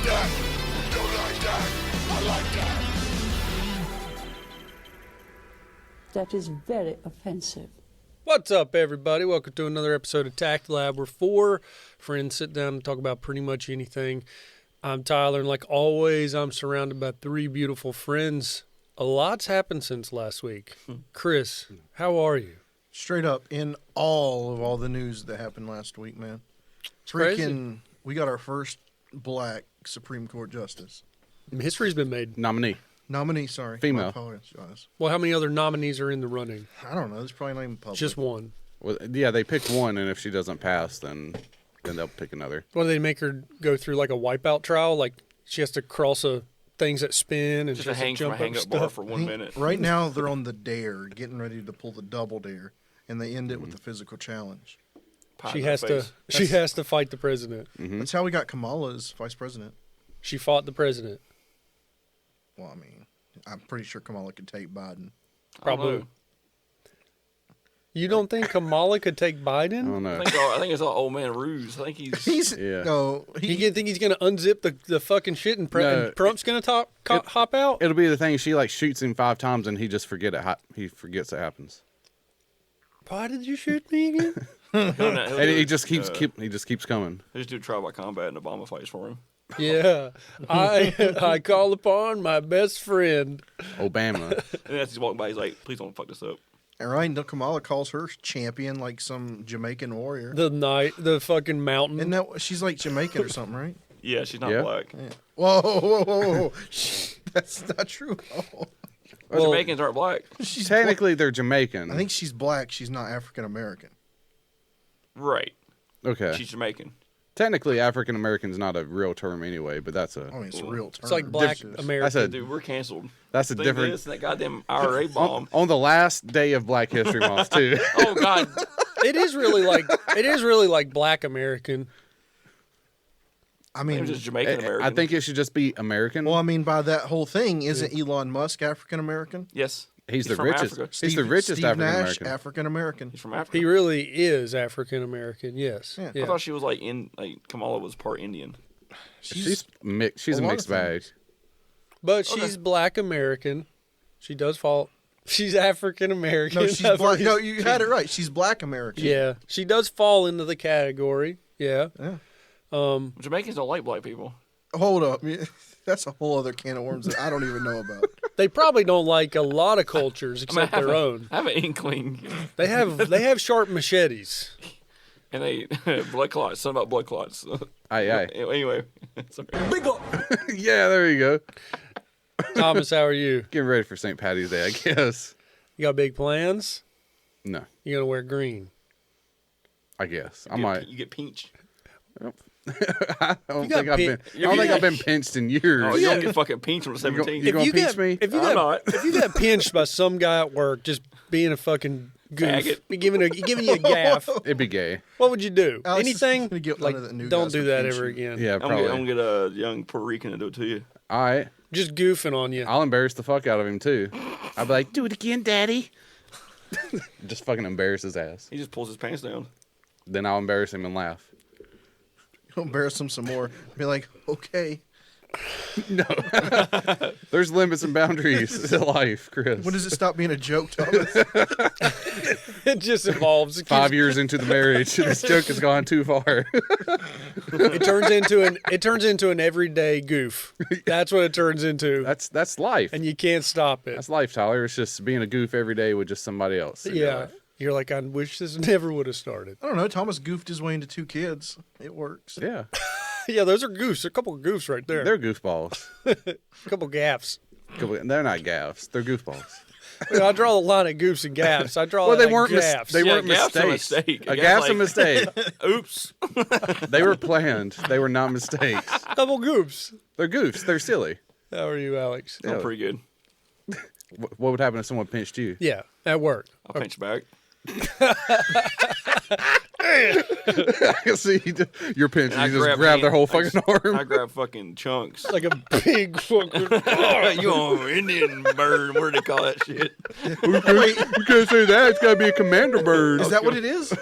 that. Don't like that. I like that. That is very offensive. What's up, everybody? Welcome to another episode of TACT Lab, where four friends sit down and talk about pretty much anything. I'm Tyler, and like always, I'm surrounded by three beautiful friends. A lot's happened since last week. Chris, how are you? Straight up, in all the news that happened last week, man. Crazy. We got our first black Supreme Court justice. History's been made. Nominee, sorry. Female. I apologize. Well, how many other nominees are in the running? I don't know. There's probably not even public. Just one. Well, yeah, they pick one, and if she doesn't pass, then they'll pick another. What, do they make her go through like a wipeout trial? Like she has to cross things that spin and just she has to hang from jump a up hang-up bar stuff? for 1 minute. Right now, they're on the dare, getting ready to pull the double dare, and they end it with the physical challenge. She has to fight the president. Mm-hmm. That's how we got Kamala as vice president. She fought the president. Well, I mean, I'm pretty sure Kamala could take Biden. Probably. You don't think Kamala could take I Biden? don't know. I think it's all old man ruse. I think he's Yeah. No, You think he's gonna unzip the fucking shit and, No, and Trump's gonna hop out? It'll be the thing. She like shoots him 5 times, and he just he forgets it happens, Why did you shoot me again? and he just keeps coming. They just do trial by combat, and Obama fights for him. Yeah, I call upon my best friend. Obama. And as he's walking by, he's like, "Please don't fuck this up." and right, and Kamala calls her champion like some Jamaican warrior. The fucking mountain. And that she's like Jamaican or something, right? Yeah, she's not Yeah. black. Yeah. Whoa. That's not true at all. Well, Jamaicans aren't black. She's Technically, they're Jamaican. I think she's black. She's not African American. Right. Okay. She's Jamaican. Technically, African American's not a real term anyway, but that's I mean, it's a real term. It's like black Different. American. Dude, we're canceled. that's a Think different. This and that goddamn IRA bomb. On the last day of Black History Month too. Oh God. It is really like black American. I It mean, was just Jamaican American. I think it should just be American. well, I mean, by that whole thing, isn't Elon Musk African American? Yes. he's the from richest. Africa. He's the richest Steve African Nash, American. African American. He's from Africa. He really is African American. Yes. Yeah. I thought she was like Kamala was part Indian. She's mixed. She's a lot mixed of things. bag. But she's black American. She does fall. She's African American. No, she's black. No, you had it right. She's black American. Yeah, she does fall into the category. Yeah. Jamaicans don't like black people. Hold up. That's a whole other can of worms that I don't even know about. They probably don't like a lot of cultures except their own. I have an inkling. They have sharp machetes. And they blood clots. Something about blood clots. Aye. Anyway, sorry. Yeah, there you go. Thomas, how are you? Getting ready for St. Patty's Day, I guess. You got big plans? No, You gonna wear green? I guess I might. You get pinched. I don't got think I've been pinched in years. Oh, you don't get fucking pinched on the You 17th. gonna pinch me? If you I'm got, not. if you got pinched by some guy at work just being a fucking goof, Faggot. giving you a gaff, It'd be gay. what would you do? Alex is Anything? gonna get Like, one of the new don't guys do to that pinch ever you. again. Yeah, I'm probably. gonna get a young Puerto Rican to do it to you. All right. Just goofing on you. I'll embarrass the fuck out of him too. I'll be like, "Do it again, Daddy." Just fucking embarrass his ass. He just pulls his pants down. Then I'll embarrass him and laugh. Embarrass him some more. Be like, okay. There's limits and boundaries to life, Chris. When does it stop being a joke, Thomas? It just evolves. 5 years into the marriage, this joke has gone too far. It turns into an everyday goof. That's what it turns into. That's life. And you can't stop it. That's life, Tyler. It's just being a goof every day with just somebody else. in your Yeah. life. You're like, I wish this never would have started. I don't know. Thomas goofed his way into 2 kids. It works. Yeah. Yeah, those are goofs. A couple of goofs right there. They're goofballs. A couple gaffs. They're not gaffs. They're goofballs. I draw the line at goofs and gaffs. I draw Well, they like weren't gaffs. they weren't gaff's a mistakes. mistake. A gaff's a mistake. Oops. They were planned. They were not mistakes. Couple goofs. They're goofs. They're silly. How are you, Alex? I'm pretty good. What would happen if someone pinched you? Yeah, at work. I'll pinch back. See, you're pinching. And I You just grab their whole I fucking arm. I grab fucking chunks. Like a big fucking. You on Indian bird? What do they call that shit? Wait, You can't say that. It's got to be a commander bird. is that what it is?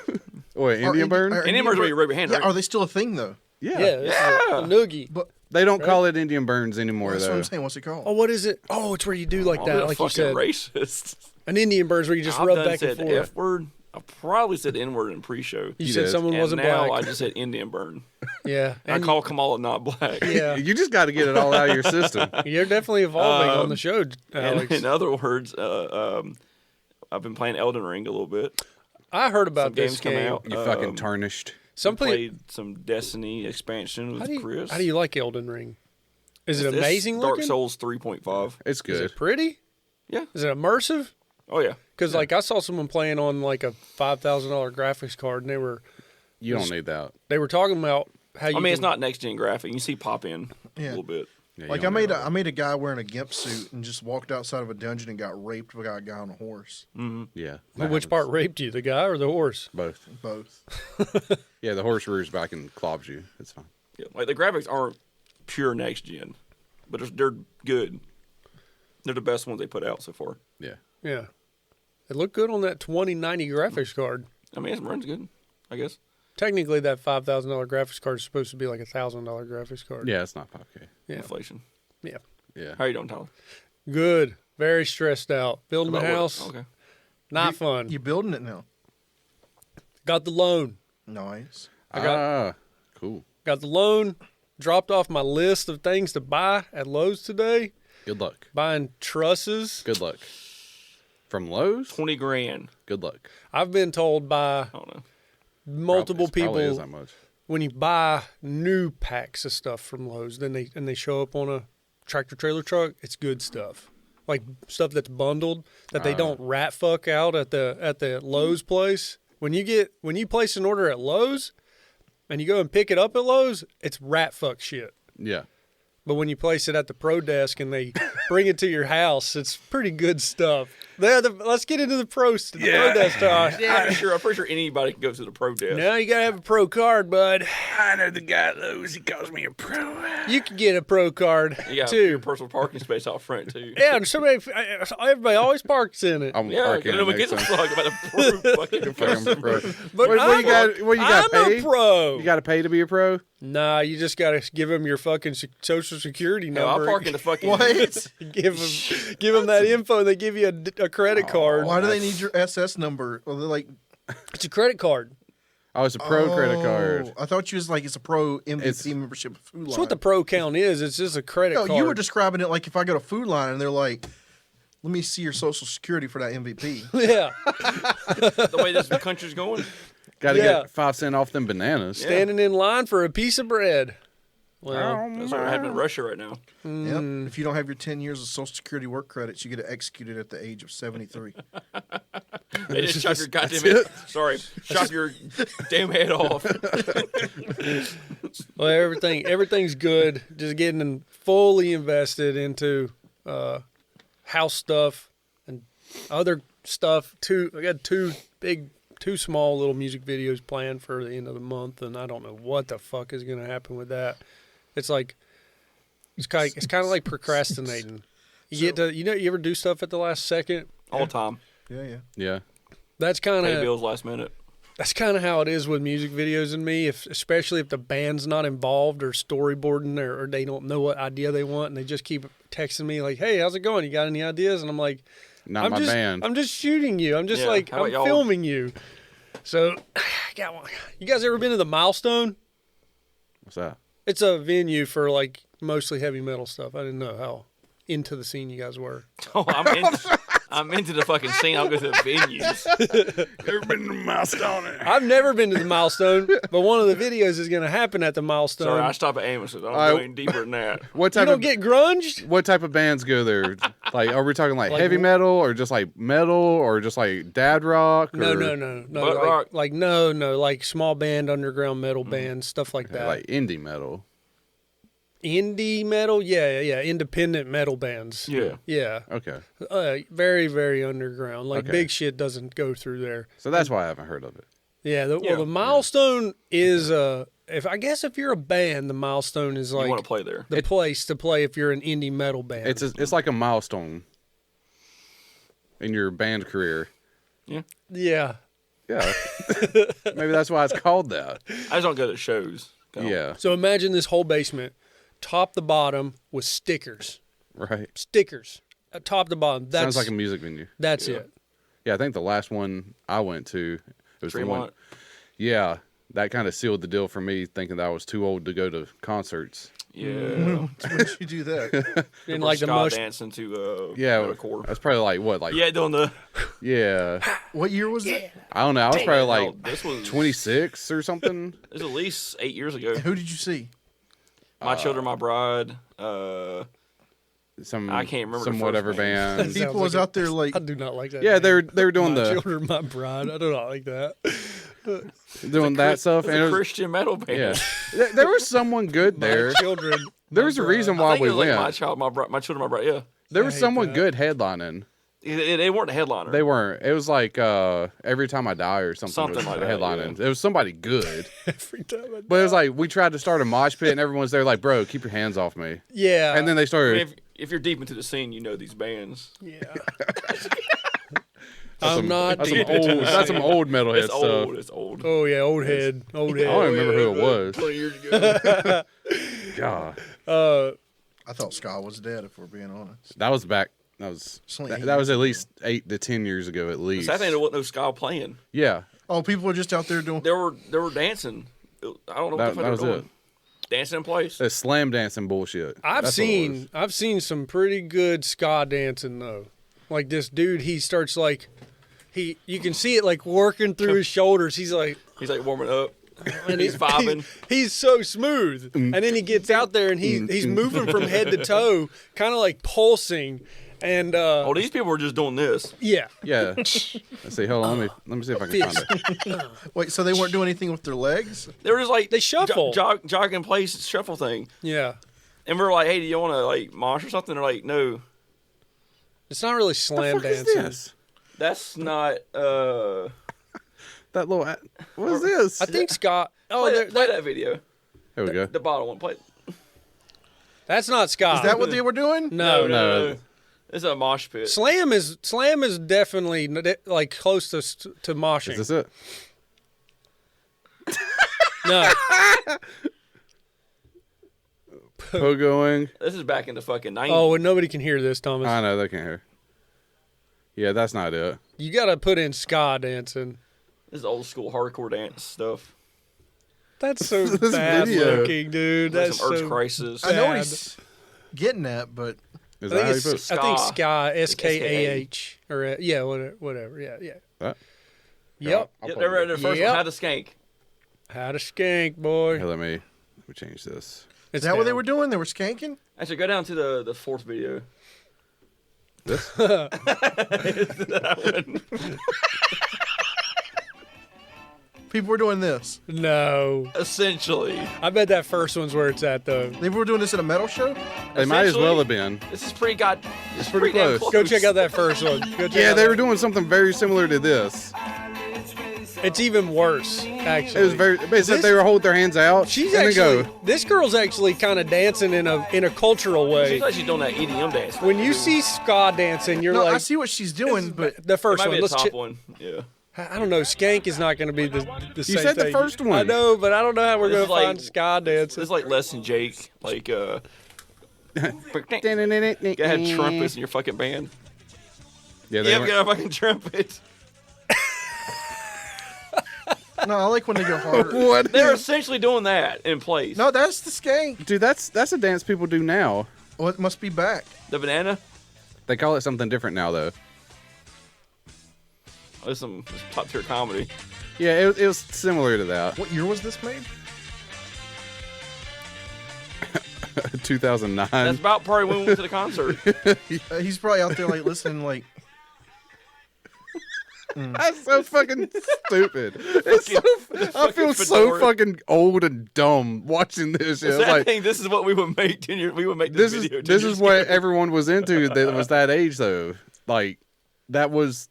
Wait, Indian bird? are Indian birds where you rub your hand, Yeah, right? are they still a thing though? Yeah, this is a noogie. But They don't call it Indian burns anymore, That's what though. I'm saying. What's it called? Oh, what is it? Oh, it's where you do like Oh, that, they're like you fucking said. racist. An Indian burns where you just I've rub done back and said forth. F word. I probably said N word in pre-show. You You said did. someone And wasn't now black. I just said Indian burn. Yeah. I call Kamala not black. Yeah. You just got to get it all out of your system. You're definitely evolving on the show, And Alex. in other words, I've been playing Elden Ring a little bit. I heard about Some this games come game. out. You fucking tarnished. Some people. Played some Destiny expansion with Chris. How do you like Elden Ring? Is it It's amazing Dark looking? Souls 3.5. It's Is good. it pretty? Yeah. Is it immersive? Oh yeah. Because like I saw someone playing on like a $5,000 graphics card, and You don't need that. they were talking about how you. I mean, it's can- not next gen graphic. You see pop in a Yeah. little bit. Yeah, Like you I don't made need a I made a guy wearing a gimp suit and just walked outside of a dungeon and got raped by a guy on a horse. Yeah. Well, that which happens. part raped you, the guy or the horse? Both. Both. Yeah, the horse rears back and clobs you. It's fine. Yeah. Like the graphics aren't pure next gen, but they're good. They're the best ones they put out so far. Yeah. Yeah, it looked good on that 2090 graphics card. I mean, it runs good, I guess. Technically, that $5,000 graphics card is supposed to be like a $1,000 graphics card. Yeah, it's not 5K. Yeah. Inflation. Yeah. Yeah. How you doing, Tyler? Good. Very stressed out. Building a About what? house. Okay. Not fun. You building it now? Got the loan. Nice. Cool. Got the loan. Dropped off my list of things to buy at Lowe's today. Good luck. Buying trusses. Good luck. From Lowe's? 20 grand. Good luck. I've been told by I don't know. multiple Probably is people that much. when you buy new packs of stuff from Lowe's, then they show up on a tractor trailer truck. It's good stuff, like stuff that's bundled that they don't rat fuck out at the Lowe's place. When you place an order at Lowe's, and you go and pick it up at Lowe's, it's rat fuck shit. Yeah. But when you place it at the pro desk and they bring it to your house, it's pretty good stuff. Let's get into the pro desk talk. I'm pretty sure anybody can go to the pro desk. Now you gotta have a pro card, bud. I know the guy at Lowe's. He calls me a pro. You can get a pro card You got too. your personal parking space out front too. Yeah, and everybody always parks in it. I'm Yeah, parking nobody next gives a time. fuck about a pro fucking Fucking pro. But What you got I'm pay? a pro. You got to pay to be a pro? Nah, you just gotta give them your fucking social security No, number. I'll park in the fucking. What? give them that info, and they give you a credit card. Why do they need your SS number? Well, they're like, It's a credit card. Oh, it's a pro credit card. I thought you was like it's a pro MVP It's- membership. Of Food That's what the pro count is. It's just a credit No, card. you were describing it like if I go to Food Line and they're like, "Let me see your social security for that MVP." yeah, The way this country's going. Got to Yeah. get 5 cents off them bananas. standing in line for a piece of bread. Well, That's what happened in Russia right now. Yep. If you don't have your 10 years of social security work credits, you get executed at the age of 73. They just chop your goddamn Sorry, chop your damn head off. well, everything's good. Just getting fully invested into house stuff and other stuff. I got two small little music videos planned for the end of the month, and I don't know what the fuck is going to happen with that. It's like it's kind of like procrastinating. You ever do stuff at the last second? All the time. Yeah. Yeah. That's kind Pay of bills last minute. That's kind of how it is with music videos and me. Especially if the band's not involved or storyboarding or they don't know what idea they want, and they just keep texting me like, "Hey, how's it going? You got any ideas?" And I'm like, Not I'm my just, band. I'm just shooting you. I'm just Yeah, like, how about I'm y'all? filming you." So, got one. You guys ever been to the Milestone? What's that? It's a venue for like mostly heavy metal stuff. I didn't know how into the scene you guys were. Oh, I'm into the fucking scene. I'll go to the venues. Ever been to Milestone? I've never been to the Milestone, but one of the videos is going to happen at the Milestone. Sorry, I stop at Amos. I don't I- go any deeper than that. What you type don't of get grunged? what type of bands go there? Like, are we talking like Like heavy wh- metal or just like metal or just like dad rock? Or, No. Butt Like, rock? like no, like small band, underground metal bands, stuff like that. Like indie metal. Indie metal, yeah, independent metal bands. Yeah. Okay. Very, very underground. Like Okay. big shit doesn't go through there. So that's why I haven't heard of it. Yeah, Yeah. well, the Milestone is if you're a band, the Milestone is You like want to play there. the place to play if you're an indie metal band. It's like a milestone in your band career. Yeah. Yeah. Yeah. Maybe that's why it's called that. I just don't go to shows. Yeah. So imagine this whole basement, top to bottom with stickers. Right. Stickers, top to bottom. That's, Sounds like a music venue. That's it. Yeah, I think the last one I went to, it was the one. Tremont. Yeah, that kind of sealed the deal for me, thinking that I was too old to go to concerts. Yeah. When did you do that? And like the most. dancing to Yeah, metalcore. that's probably like what, like Yeah, doing the. yeah. What year was that? I don't know. I was probably No, like this was 26 or something. This was at least 8 years ago. Who did you see? My Children, My Bride. Some I can't remember the some first whatever names. band. Sounds People like was a- out there like I do not like that. Yeah, they were doing My the Children, My Bride. I do not like that. doing that stuff, It's and a it was, Christian metal band. yeah, there was someone good there. My Children. There was a reason I why think we it was went. like My Children, My Bride. Yeah, There was hate someone that. good headlining. they weren't the headliner. They weren't. It was like Every Time I Die or something. Something was like that, headlining. It was somebody good. Every time I But it was like we tried to start a mosh pit and everyone's there like, bro, keep your hands off me. Yeah. And then they I mean, started. if you're deep into the scene, you know these bands. Yeah. That's I'm some- not. That's some deep old. into the That's some scene. old metalhead It's stuff. old. It's old. Oh yeah, old head. Old head. I don't remember who it was. 20 years ago. God, I thought Scott was dead. If we're being honest, that was back. That was Sling- that was at least 8 to 10 years ago, at least. I think there wasn't no ska playing. Yeah, oh, people were just out there doing. They were dancing. I don't know what the that fuck they were was doing. it. Dancing in place. That slam dancing bullshit. I've That's what it was. seen some pretty good ska dancing though. Like this dude, he starts like you can see it like working through his shoulders. He's like He's like warming up. and He's vibing. He's so smooth. And then he gets out there and he's moving from head to toe, kind of like pulsing. And Oh, these people were just doing this. yeah. Yeah. Let's see. Hold on. Let me see if I can find it. Wait, so they weren't doing anything with their legs? They were just like They shuffle. jog in place shuffle thing. Yeah. And we were like, hey, do you want to like mosh or something? They're like, no, It's not really What slam the fuck is dancing. this? that's not. That little. What is this? I think ska. Oh, Play that video. Here we go. The bottom one. Play. that's not ska. Is that what they were doing? No. It's a mosh pit. Slam is definitely like close to moshing. Is this it? No. Pogoing. This is back in the fucking 90s. Oh, and nobody can hear this, Thomas. I know they can't hear. Yeah, that's not it. You got to put in ska dancing. This is old school hardcore dance stuff. That's so This bad video. looking, dude. Like That's some Earth so. Crisis. I know what Bad. he's getting at, but Is I that how you think put it's it? I think Ska. ska SKAH or yeah whatever yeah. That? Yep. I'll Yep, put they were it. at the first Yep. one. Had the skank. How to skank, boy. Here, let me change this. It's is that what they down. were doing? They were skanking? Actually, go down to the fourth video. This? People were doing this. No, Essentially, I bet that first one's where it's at though. They were doing this at a metal show? They might as well Essentially, have been. this is pretty It's pretty damn close. Go check out that first one. Go check Yeah, out they that. were doing something very similar to this. It's even worse, actually. It was very. Basically, they were holding their hands out She's and actually. then go. This girl's actually kind of dancing in a cultural way. She's actually doing that EDM dance. When you see ska dancing, you're No, like I see what she's doing, but the it first might one. be the Let's top check. one. Yeah. I don't know. Skank is not going to be the same said the thing. first one. I know, but I don't know how we're This going to is find like- ska This dancing. is like less than Jake. Like go ahead, Yeah, trumpets in your fucking band. they Yeah, we were, got a fucking trumpet. no, I like when they go harder. what? They're essentially doing that in place. No, that's the skank. Dude, that's a dance people do now. Well, it must be back. The banana. They call it something different now, though. Oh, this is some top tier comedy. Yeah, it was similar to that. What year was this made? 2009. That's about probably when we went to the concert. He's probably out there like listening, like That's so fucking stupid. It's I feel so fedora. fucking old and dumb watching this shit. So It's I like, think this is what we would make 10 years. We would make this this is video. 10 this years is what ago. everyone was into that was that age though. Like that was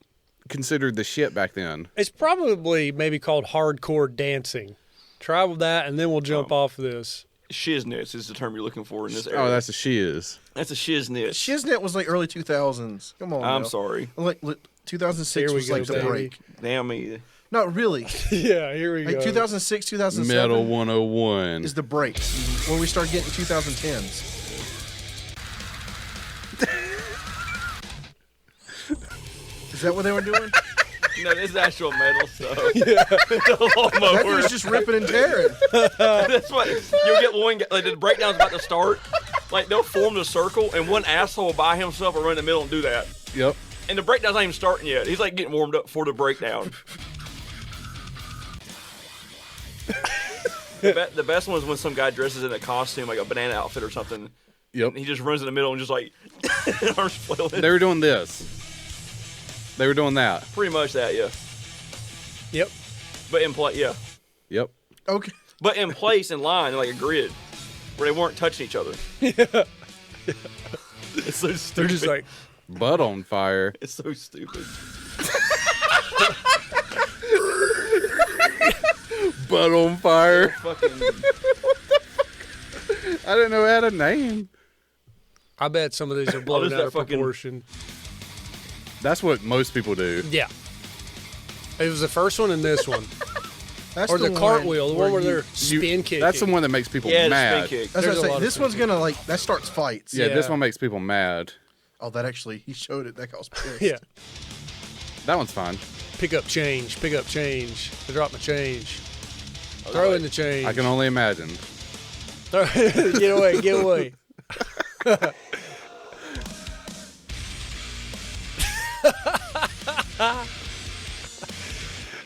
considered the shit back then. It's probably maybe called hardcore dancing. Try with that, and then we'll jump off of this. Shiznits is the term you're looking for in this area. Oh, that's a she is. That's a shiznit. Shiznit was like early 2000s. Come on, I'm now. sorry. Like 2006 Here we was go, like the baby. break. Damn me. No, really. Yeah, here we Like go. 2006, 2007 Metal 101. is the breaks when we start getting 2010s. Is that what they were doing? No, this is actual metal stuff. Yeah. The lawnmower. That was just ripping and tearing. That's what you'll get one guy, like the breakdown's about to start. Like they'll form the circle and one asshole by himself will run in the middle and do that. Yep. And the breakdown's not even starting yet. He's like getting warmed up for the breakdown. The best one is when some guy dresses in a costume, like a banana outfit or something. Yep. And he just runs in the middle and just like arms flailing. They were doing this. They were doing that. Pretty much that, yeah. Yep. But in play, yeah. Yep. Okay. But in place, in line, like a grid, where they weren't touching each other. Yeah. It's so stupid. They're just like, Butt on fire. It's so stupid. Butt on fire. Fucking. I didn't know it had a name. I bet some of these are blown just out that of fucking- proportion. That's what most people do. Yeah. It was the first one and this one. That's Or the one cartwheel, the one where you- they're spin kicking. That's the one that makes people Yeah, the mad. spin kick. That's There's what a I lot say. of This one's spin gonna like that starts fights. Yeah, this Yeah. one makes people mad. Oh, that actually he showed it. That guy was pissed. Yeah. That one's fine. Pick up change. Pick up change. I drop my change. Throw in the change. I can only imagine. Get away. Get away.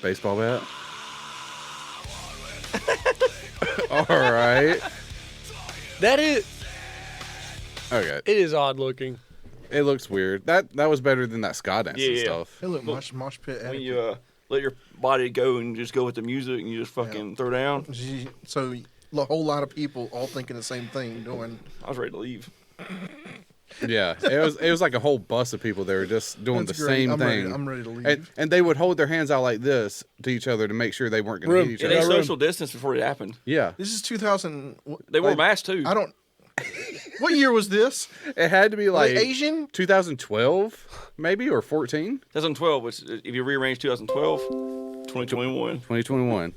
Baseball bat. All right. That is. Okay. It is odd looking. It looks weird. That was better than that ska dance and Yeah. stuff. Hey, look, mosh pit. When etiquette. you let your body go and just go with the music and you just fucking throw down. So a whole lot of people all thinking the same thing doing. I was ready to leave. Yeah. It was like a whole bus of people that were just doing That's the great. same I'm thing. ready- I'm ready to leave. And they would hold their hands out like this to each other to make sure they weren't going to hit each Yeah, other. they room. social distance before it happened. Yeah. This is 2000. They wore like, masks too. I don't. What year was this? It had to be like Asian? 2012 maybe or 14, 2012, which if you rearrange 2012, 2021, 2021.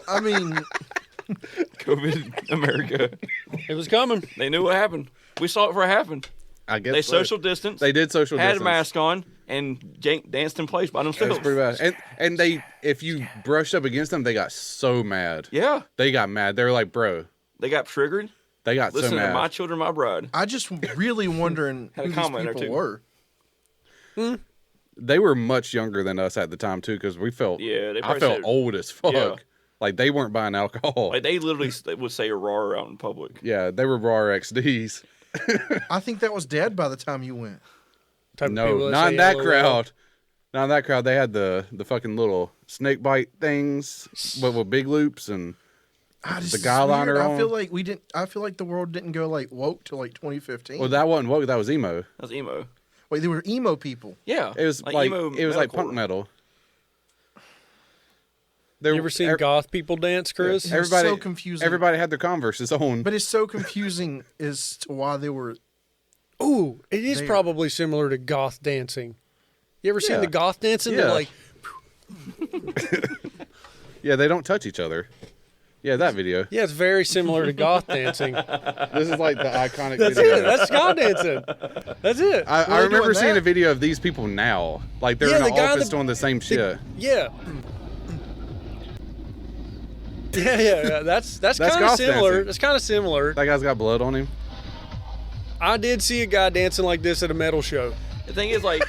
I mean, COVID America. It was coming. They knew what happened. We saw it before it happened. I guess They social distance. They did social had distance. a mask on and danced in place by It themselves. was pretty bad. And they, if you brushed up against them, they got so mad. Yeah, They got mad. They were like, bro, they got triggered. they got Listen so to mad. My Children, My Bride. I just really wondering Had a who these comment or people two. were. They were much younger than us at the time too, because we felt. Yeah, they I probably felt said- old as fuck. Yeah. Like they weren't buying alcohol. Like they literally would say a roar out in public. Yeah, they were raw XDs. I think that was dead by the time you went. Type of No, people not in say that LOL. crowd. Not in that crowd. They had the fucking little snake bite things with big loops and The guy liner I feel on. like we didn't. I feel like the world didn't go like woke till like 2015. well, that wasn't woke. That was emo. That was emo. Wait, they were emo people. Yeah, It was like emo it was like metalcore. punk metal. You ever seen goth people dance, Chris? Yeah. Everybody, so confusing. Everybody had their Converses on. But it's so confusing as to why they were. Ooh, it is They- probably similar to goth dancing. You ever seen Yeah. the goth dancing? Yeah. They're like, Yeah, they don't touch each other. Yeah, that video. yeah, it's very similar to goth dancing. This is like the iconic That's video. it. That's ska dancing. That's it. I they remember doing seeing that? a video of these people now. Like they're Yeah, in the an guy office that- doing the same shit. Yeah. Yeah. That's kind of goth similar. dancing. That's kind of similar. That guy's got blood on him. I did see a guy dancing like this at a metal show. The thing is, like,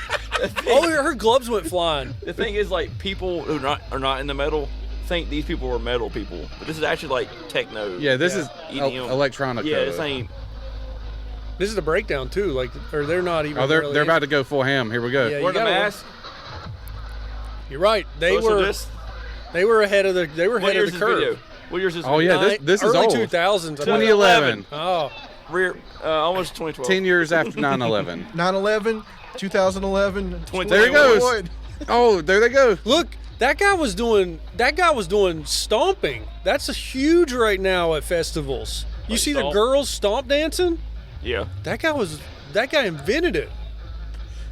Oh, her gloves went flying. the thing is, like, people who are not in the metal think these people are metal people, but this is actually like techno. Yeah, this is EDM. electronica. Yeah, this ain't. This is the breakdown too. Like, or they're not even. Oh, they're really about to go full ham. Here we go. Yeah, you Wearing a gotta- mask. You're right. They social were. dis- They were ahead of the. They were What ahead year's of this the curve. video? What year's this? Oh video? yeah, this is early old. 2000s. 2011. Oh, Rear, almost 2012. 10 years after 9/11. 9/11, 2011, There he goes. 2021. Oh, there they go. look, that guy was doing stomping. That's a huge right now at festivals. You Like see stomp? the girls stomp dancing? Yeah. That guy invented it.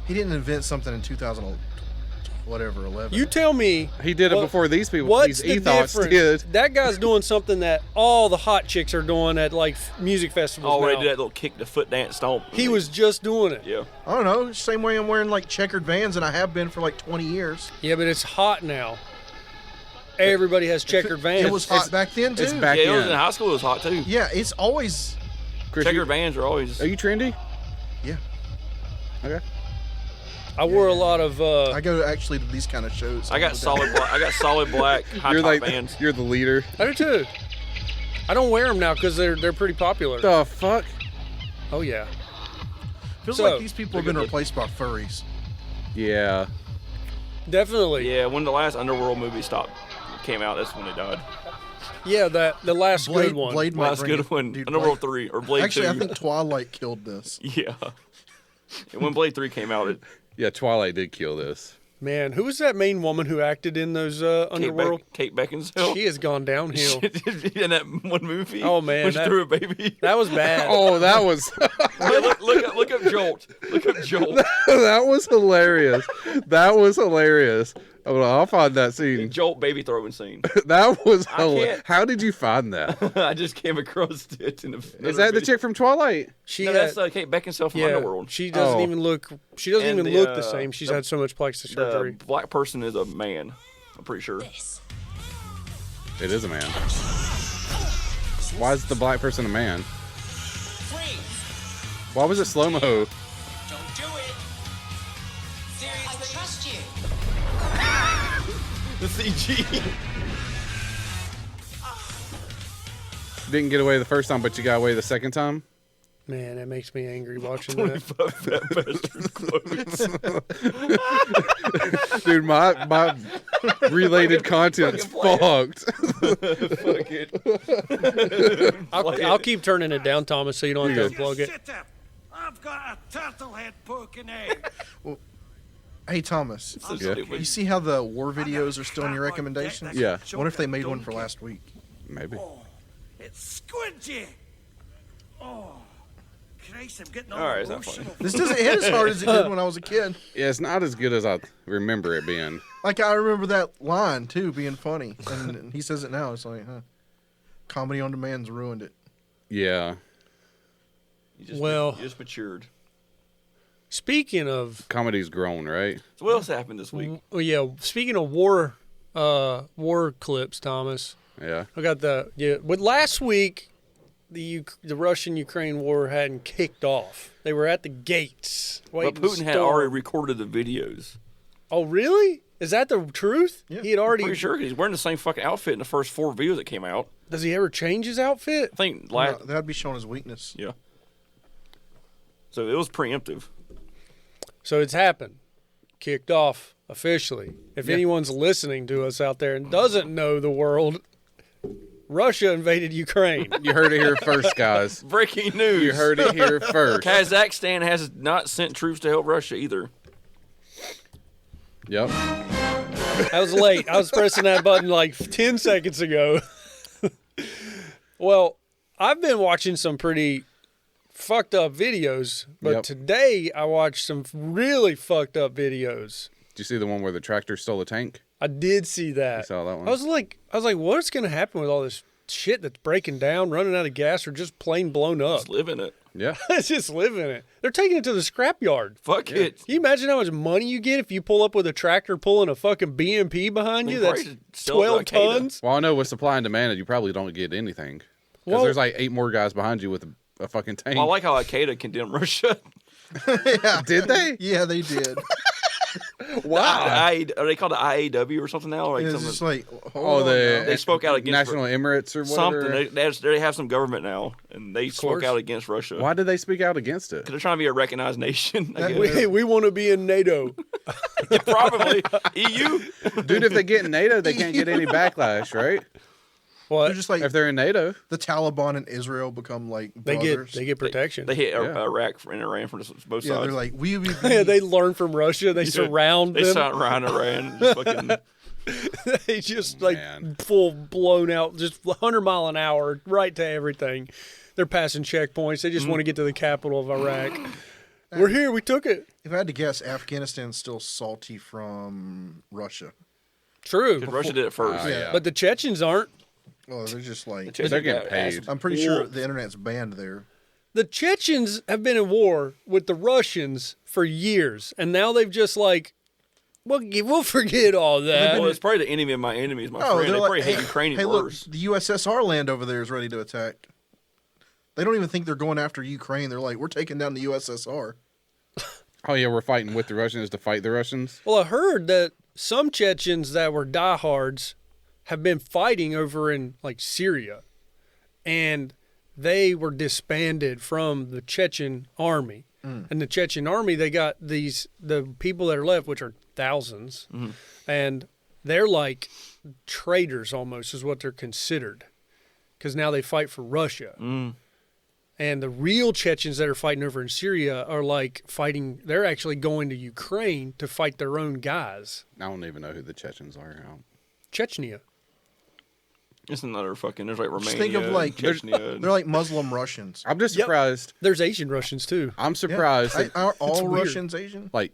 He didn't invent something in 2000. whatever 11. You tell me. He did it before these people. What's These the ethos difference? did. That guy's doing something that all the hot chicks are doing at like music festivals Already now. did that little kick the foot dance stomp. He was just doing it. Yeah. I don't know. Same way I'm wearing like checkered Vans, and I have been for like 20 years. Yeah, but it's hot now. Everybody has checkered Vans. It was hot back then too. It's back Yeah, it was in. in high school. It was hot too. Yeah, it's always. Chris, Checkered Vans are always. are you trendy? Yeah, Okay. I wore a lot of. I go actually to these kind of shows. I got solid black. I got solid black high You're top like Vans. you're the leader. I do too. I don't wear them now because they're pretty popular. The fuck? Oh yeah. Feels So- like these people have been replaced by furries. Yeah. Definitely. Yeah, when the last Underworld movie came out, that's when they died. Yeah, the last good one. Blade might Last bring good it. one, Dude, Underworld Blade- 3 or Blade Actually, 2. I think Twilight killed this. Yeah. And when Blade 3 came out, Yeah, Twilight did kill this. Man, who was that main woman who acted in those Underworld? Kate Beckinsale. She has gone downhill. in that one movie. Oh, man, when she that- threw a baby. That was bad. Oh, that was Yeah, look up Jolt. Look up Jolt. that was hilarious. That was hilarious. I'll find that scene. Jolt baby throwing scene. That was I hilarious. can't- How did you find that? I just came across it in the. Is that the chick from Twilight? She No, had, that's Kate Beckinsale from yeah, Underworld. she doesn't Oh. even look. She doesn't And even the, look the same. She's the- had so much plastic The surgery. black person is a man. I'm pretty sure. It is a man. Why is the black person a man? Why was it slow mo? Don't do it. Seriously? I trust you. The CG. Didn't get away the first time, but you got away the second time. Man, that makes me angry watching that. Dude, my related content's fucked. I'll keep turning it down, Thomas, so you don't have to unplug it. Sit up. I've got a turtle head poking egg. Hey Thomas, So Yeah. stupid. you see how the war videos are still in your recommendations? Yeah. I wonder if they made one for last week. Maybe. It's squidgy. Oh, Christ, I'm getting all All right, it's not emotional. funny. This doesn't hit as hard as it did when I was a kid. Yeah, it's not as good as I remember it being. Like I remember that line too being funny, and he says it now. It's like, comedy on demand's ruined it. Yeah. Well- you just matured. Speaking of, Comedy's grown, right? So what else happened this week? oh yeah, speaking of war clips, Thomas, Yeah. I got But last week, the Russian-Ukraine war hadn't kicked off. They were at the gates. But waiting to Putin had storm. already recorded the videos. Oh really? Is that the truth? Yeah, He had already. Pretty sure 'cause he's wearing the same fucking outfit in the first 4 videos that came out. Does he ever change his outfit? I think No, last. that'd be showing his weakness. Yeah. So it was preemptive. So it's happened. Kicked off officially. If anyone's listening to us out there and doesn't know the world, Russia invaded Ukraine. You heard it here first, guys. Breaking news. You heard it here first. Kazakhstan has not sent troops to help Russia either. Yep. I was late. I was pressing that button like 10 seconds ago. Well, I've been watching some pretty fucked up videos, but Yep. today I watched some really fucked up videos. Did you see the one where the tractor stole a tank? I did see that. I saw that one. I was like, what's going to happen with all this shit that's breaking down, running out of gas, or just plain blown up? Just live in it. Yeah. It's just living it. They're taking it to the scrapyard. Fuck it. Can you imagine how much money you get if you pull up with a tractor pulling a fucking BMP behind you? They That's probably sell it to 12 Al-Qaeda. tons. Well, I know with supply and demand, you probably don't get anything. Because Well- there's like 8 more guys behind you with a fucking tank. Well, I like how Al-Qaeda condemned Russia. Did they? Yeah, they did. Wow. Are they called the IAW or something now? Like It's something, just like, Oh, hold on the now. They spoke out against National Emirates or whatever. something. They have some government now, and they spoke course. out against Russia. Why did they speak out against it? Because they're trying to be a recognized nation. I That- guess. We want to be in NATO. Probably EU. Dude, if they get in NATO, they can't get any backlash, right? What? They're just like If they're in NATO. the Taliban and Israel become like they brothers. get protection. They hit Yeah. Iraq and Iran from both yeah, sides. they're like we. Yeah, they learn from Russia. They surround They them. surround Iran. Just fucking, They just like Man. full blown out, just 100 mile an hour, right to everything. They're passing checkpoints. They just want to get to the capital of Iraq. We're here. We took it. If I had to guess, Afghanistan's still salty from Russia. True. Because Russia did it first. Yeah. But the Chechens aren't. Well, they're just like. They're getting paid. I'm pretty sure the internet's banned there. The Chechens have been at war with the Russians for years, and now they've just like, well, we'll forget all that. Well, it's probably the enemy of my enemies, my friend. They they're probably hate Ukrainian hey, look, worse. the USSR land over there is ready to attack. They don't even think they're going after Ukraine. They're like, we're taking down the USSR. Oh yeah, we're fighting with the Russians to fight the Russians. Well, I heard that some Chechens that were diehards have been fighting over in like Syria, and they were disbanded from the Chechen army. And the Chechen army, they got the people that are left, which are thousands, and they're like traitors almost is what they're considered, because now they fight for Russia. And the real Chechens that are fighting over in Syria are like fighting. They're actually going to Ukraine to fight their own guys. I don't even know who the Chechens are. Chechnya. It's another fucking. There's like Romania. Just think of like Chechnya. they're like Muslim Russians. I'm just Yep. surprised. There's Asian Russians too. I'm surprised. that, Are all weird. Russians Asian? like,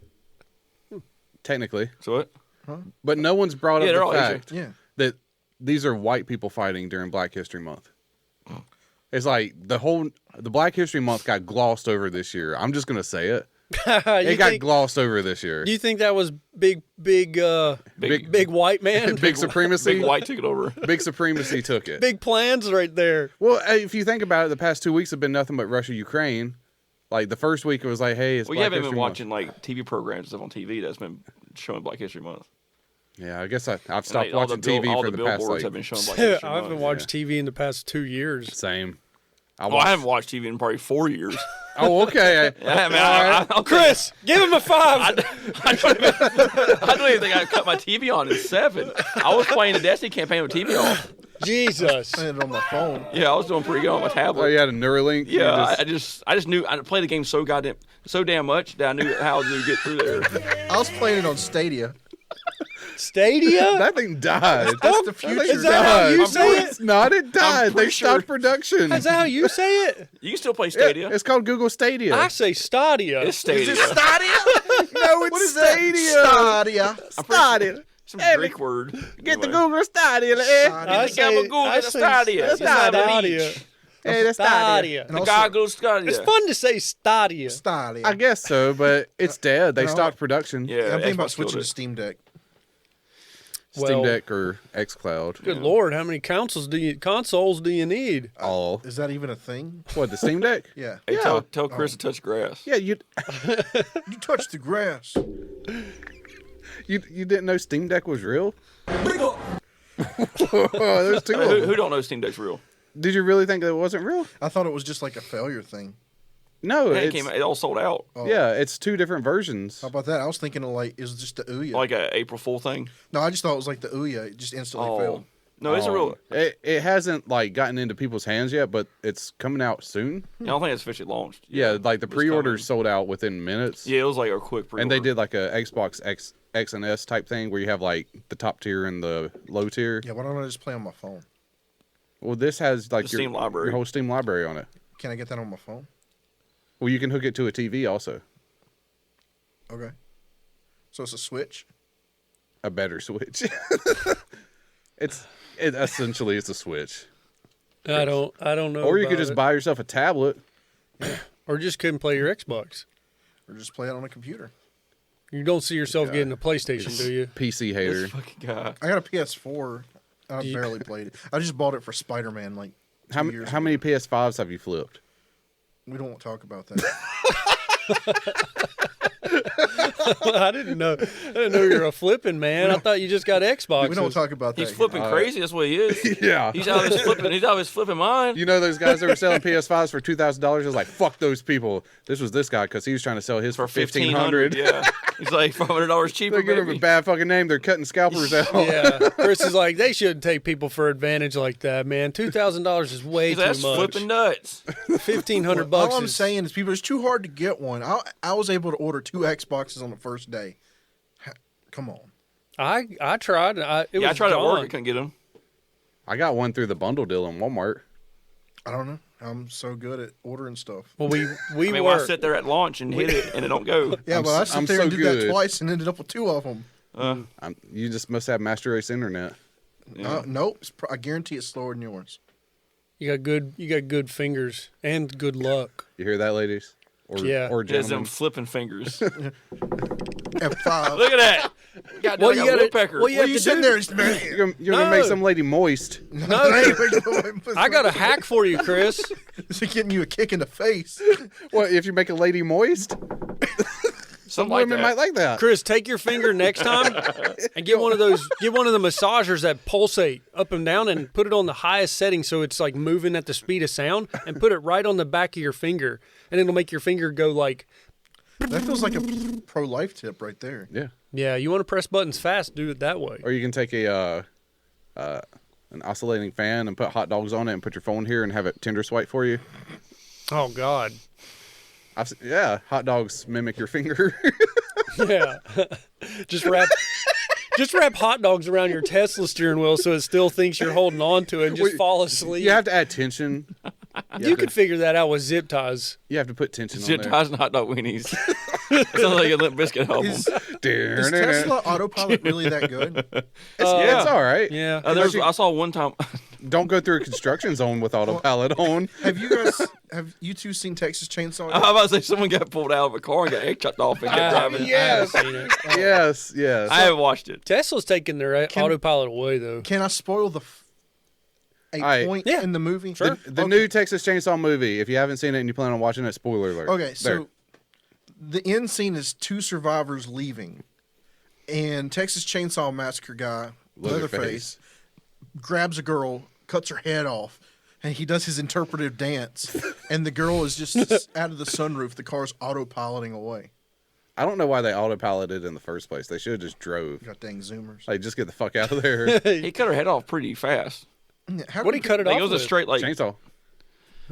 technically, So what? but no one's brought Yeah, they're up all the Asian. fact Yeah. that these are white people fighting during Black History Month. It's like the Black History Month got glossed over this year. I'm just gonna say it. It got glossed over this year. Do you think that was big white man? Big supremacy. Big white took it over. Big supremacy took it. Big plans right there. Well, if you think about it, the past 2 weeks have been nothing but Russia, Ukraine. Like the first week, it was like, hey, it's Well, you Black haven't History been Month. watching like TV programs and stuff on TV that's been showing Black History Month. Yeah, I guess I've And, stopped like, all the watching TV all for the the past billboards have like been showing Black History I Month. haven't watched TV in the past 2 years. same. Oh, I haven't watched TV in probably 4 years. Oh, okay. I mean, I Chris, give him a 5. I don't even think I cut my TV on in 7. I was playing the Destiny campaign with TV off. Jesus. I had it on my phone. Yeah, I was doing pretty good on my tablet. Oh, you had a Neuralink. You Yeah, just- I just knew I played the game so damn much that I knew how to get through there. I was playing it on Stadia. Stadia? that thing died. That's the future. Is that how you died. say it? It's not. It died. They pretty stopped sure- production. Is that how you say it? You can still play Yeah, Stadia. it's called Google Stadia. I say Stadia. It's Stadia. no, it's What is that? Stadia. Stadia. Some Greek word. Get the Anyway. Google Stadia. Eh? I the gabagool and the Stadia. Stadia. Stadia. Hey, that's Stadia. Stadia. And The also, goggles Stadia. It's fun to say Stadia. Stadia. I guess so, but it's dead. They No. stopped production. Yeah, I'm thinking about Xbox killed switching to it. Steam Deck. Steam Well, Deck or xCloud. Good Lord, how many consoles do you need? All. Is that even a thing? What, the Steam Deck? Yeah. Hey, Yeah. tell Chris to touch grass. Yeah, you You touch the grass. you didn't know Steam Deck was real? There's two of Who them. don't know Steam Deck's real? Did you really think that it wasn't real? I thought it was just like a failure thing. No, It it's, came. It all sold out. Oh. yeah, it's two different versions. How about that? I was thinking of like, is it just the Ouya? Like a April Fool thing. No, I just thought it was like the Ouya. It just instantly failed. No, it's a real. It hasn't like gotten into people's hands yet, but it's coming out soon. I don't think it's officially launched. Yeah, like the It's pre-orders coming. sold out within minutes. Yeah, it was like a quick pre-order. And they did like a Xbox X and S type thing where you have like the top tier and the low tier. Yeah, why don't I just play on my phone? Well, this has like The Steam library. your whole Steam library on it. Can I get that on my phone? Well, you can hook it to a TV also. Okay. So it's a Switch? A better Switch. It essentially it's a Switch. I don't know. Or you could about just it. buy yourself a tablet. Or just couldn't play your Xbox. Or just play it on a computer? You don't see yourself getting a PlayStation, do you? PC hater. This fucking guy. I got a PS4. I barely played it. I just bought it for Spider-Man like 2 years How ago. many PS5s have you flipped? We don't talk about that. I didn't know you were a flipping man. I thought you just got Xbox. We don't talk about that. He's here. flipping crazy. That's what he is. Yeah. He's out of his flipping. He's out of his flipping mind. You know those guys that were selling PS5s for $2,000? It was like, fuck those people. This was this guy because he was trying to sell his for $1,500. Yeah. He's like $500 cheaper. They give him a Baby. bad fucking name. They're cutting scalpers out. Yeah, Chris is like, they shouldn't take people for advantage like that, man. $2,000 is way He's too that's much. flipping nuts. $1,500 All I'm is saying is, people, it's too hard to get one. I was able to order 2 Xboxes on the first day. Come on. I tried. I tried I tried to work. I gone. couldn't get him. I got one through the bundle deal in Walmart. I don't know. I'm so good at ordering stuff. Well, we I mean, were. I sit there at launch and hit it, and it don't go. Yeah, but I sit I'm there so and did good. that twice and ended up with 2 of them. You just must have Master Race Internet. Nope. I guarantee it's slower than yours. You got good fingers and good luck. You hear that, ladies? Or, Yeah. or There's gentlemen? them flipping fingers. F5. Look at that. God, Well, well, you you got gotta- woodpecker. well, you What have are you to sitting do- there? You're gonna make No. some lady moist. No, I got a hack for you, Chris. It's getting you a kick in the face. What if you make a lady moist? Some Something like women that. might like that. Chris, take your finger next time and get one of the massagers that pulsate up and down and put it on the highest setting so it's like moving at the speed of sound and put it right on the back of your finger and it'll make your finger go like, That feels like a pro-life tip right there. Yeah. yeah, you want to press buttons fast, do it that way. Or you can take an oscillating fan and put hot dogs on it and put your phone here and have it tender swipe for you. Oh God. Yeah, hot dogs mimic your finger. Yeah. just wrap hot dogs around your Tesla steering wheel so it still thinks you're holding on to it and just fall asleep. You have to add tension. You could figure that out with zip ties. You have to put tension Zip on there. ties and hot dog weenies. Sounds like a Limp Bizkit album. Is Tesla autopilot really that good? It's all right. Yeah. I saw one time. Don't go through a construction zone with autopilot on. Have you two seen Texas Chainsaw? I was about to say someone got pulled out of a car and got egg chopped off and kept driving. Yes. I haven't seen it. Yes, yes. I haven't watched it. Tesla's taking their autopilot away though. Can I spoil a right. point Yeah. in the movie? The new Texas Chainsaw movie. If you haven't seen it and you plan on watching it, spoiler alert. Okay, so There. the end scene is 2 survivors leaving, and Texas Chainsaw Massacre guy, Leatherface, grabs a girl, cuts her head off, and he does his interpretive dance, and the girl is just out of the sunroof. The car's autopiloting away. I don't know why they autopiloted in the first place. They should have just drove. You got dang zoomers. Like, just get the fuck out of there. He cut her head off pretty fast. How What did he cut it Like, off it was a with? straight like Chainsaw.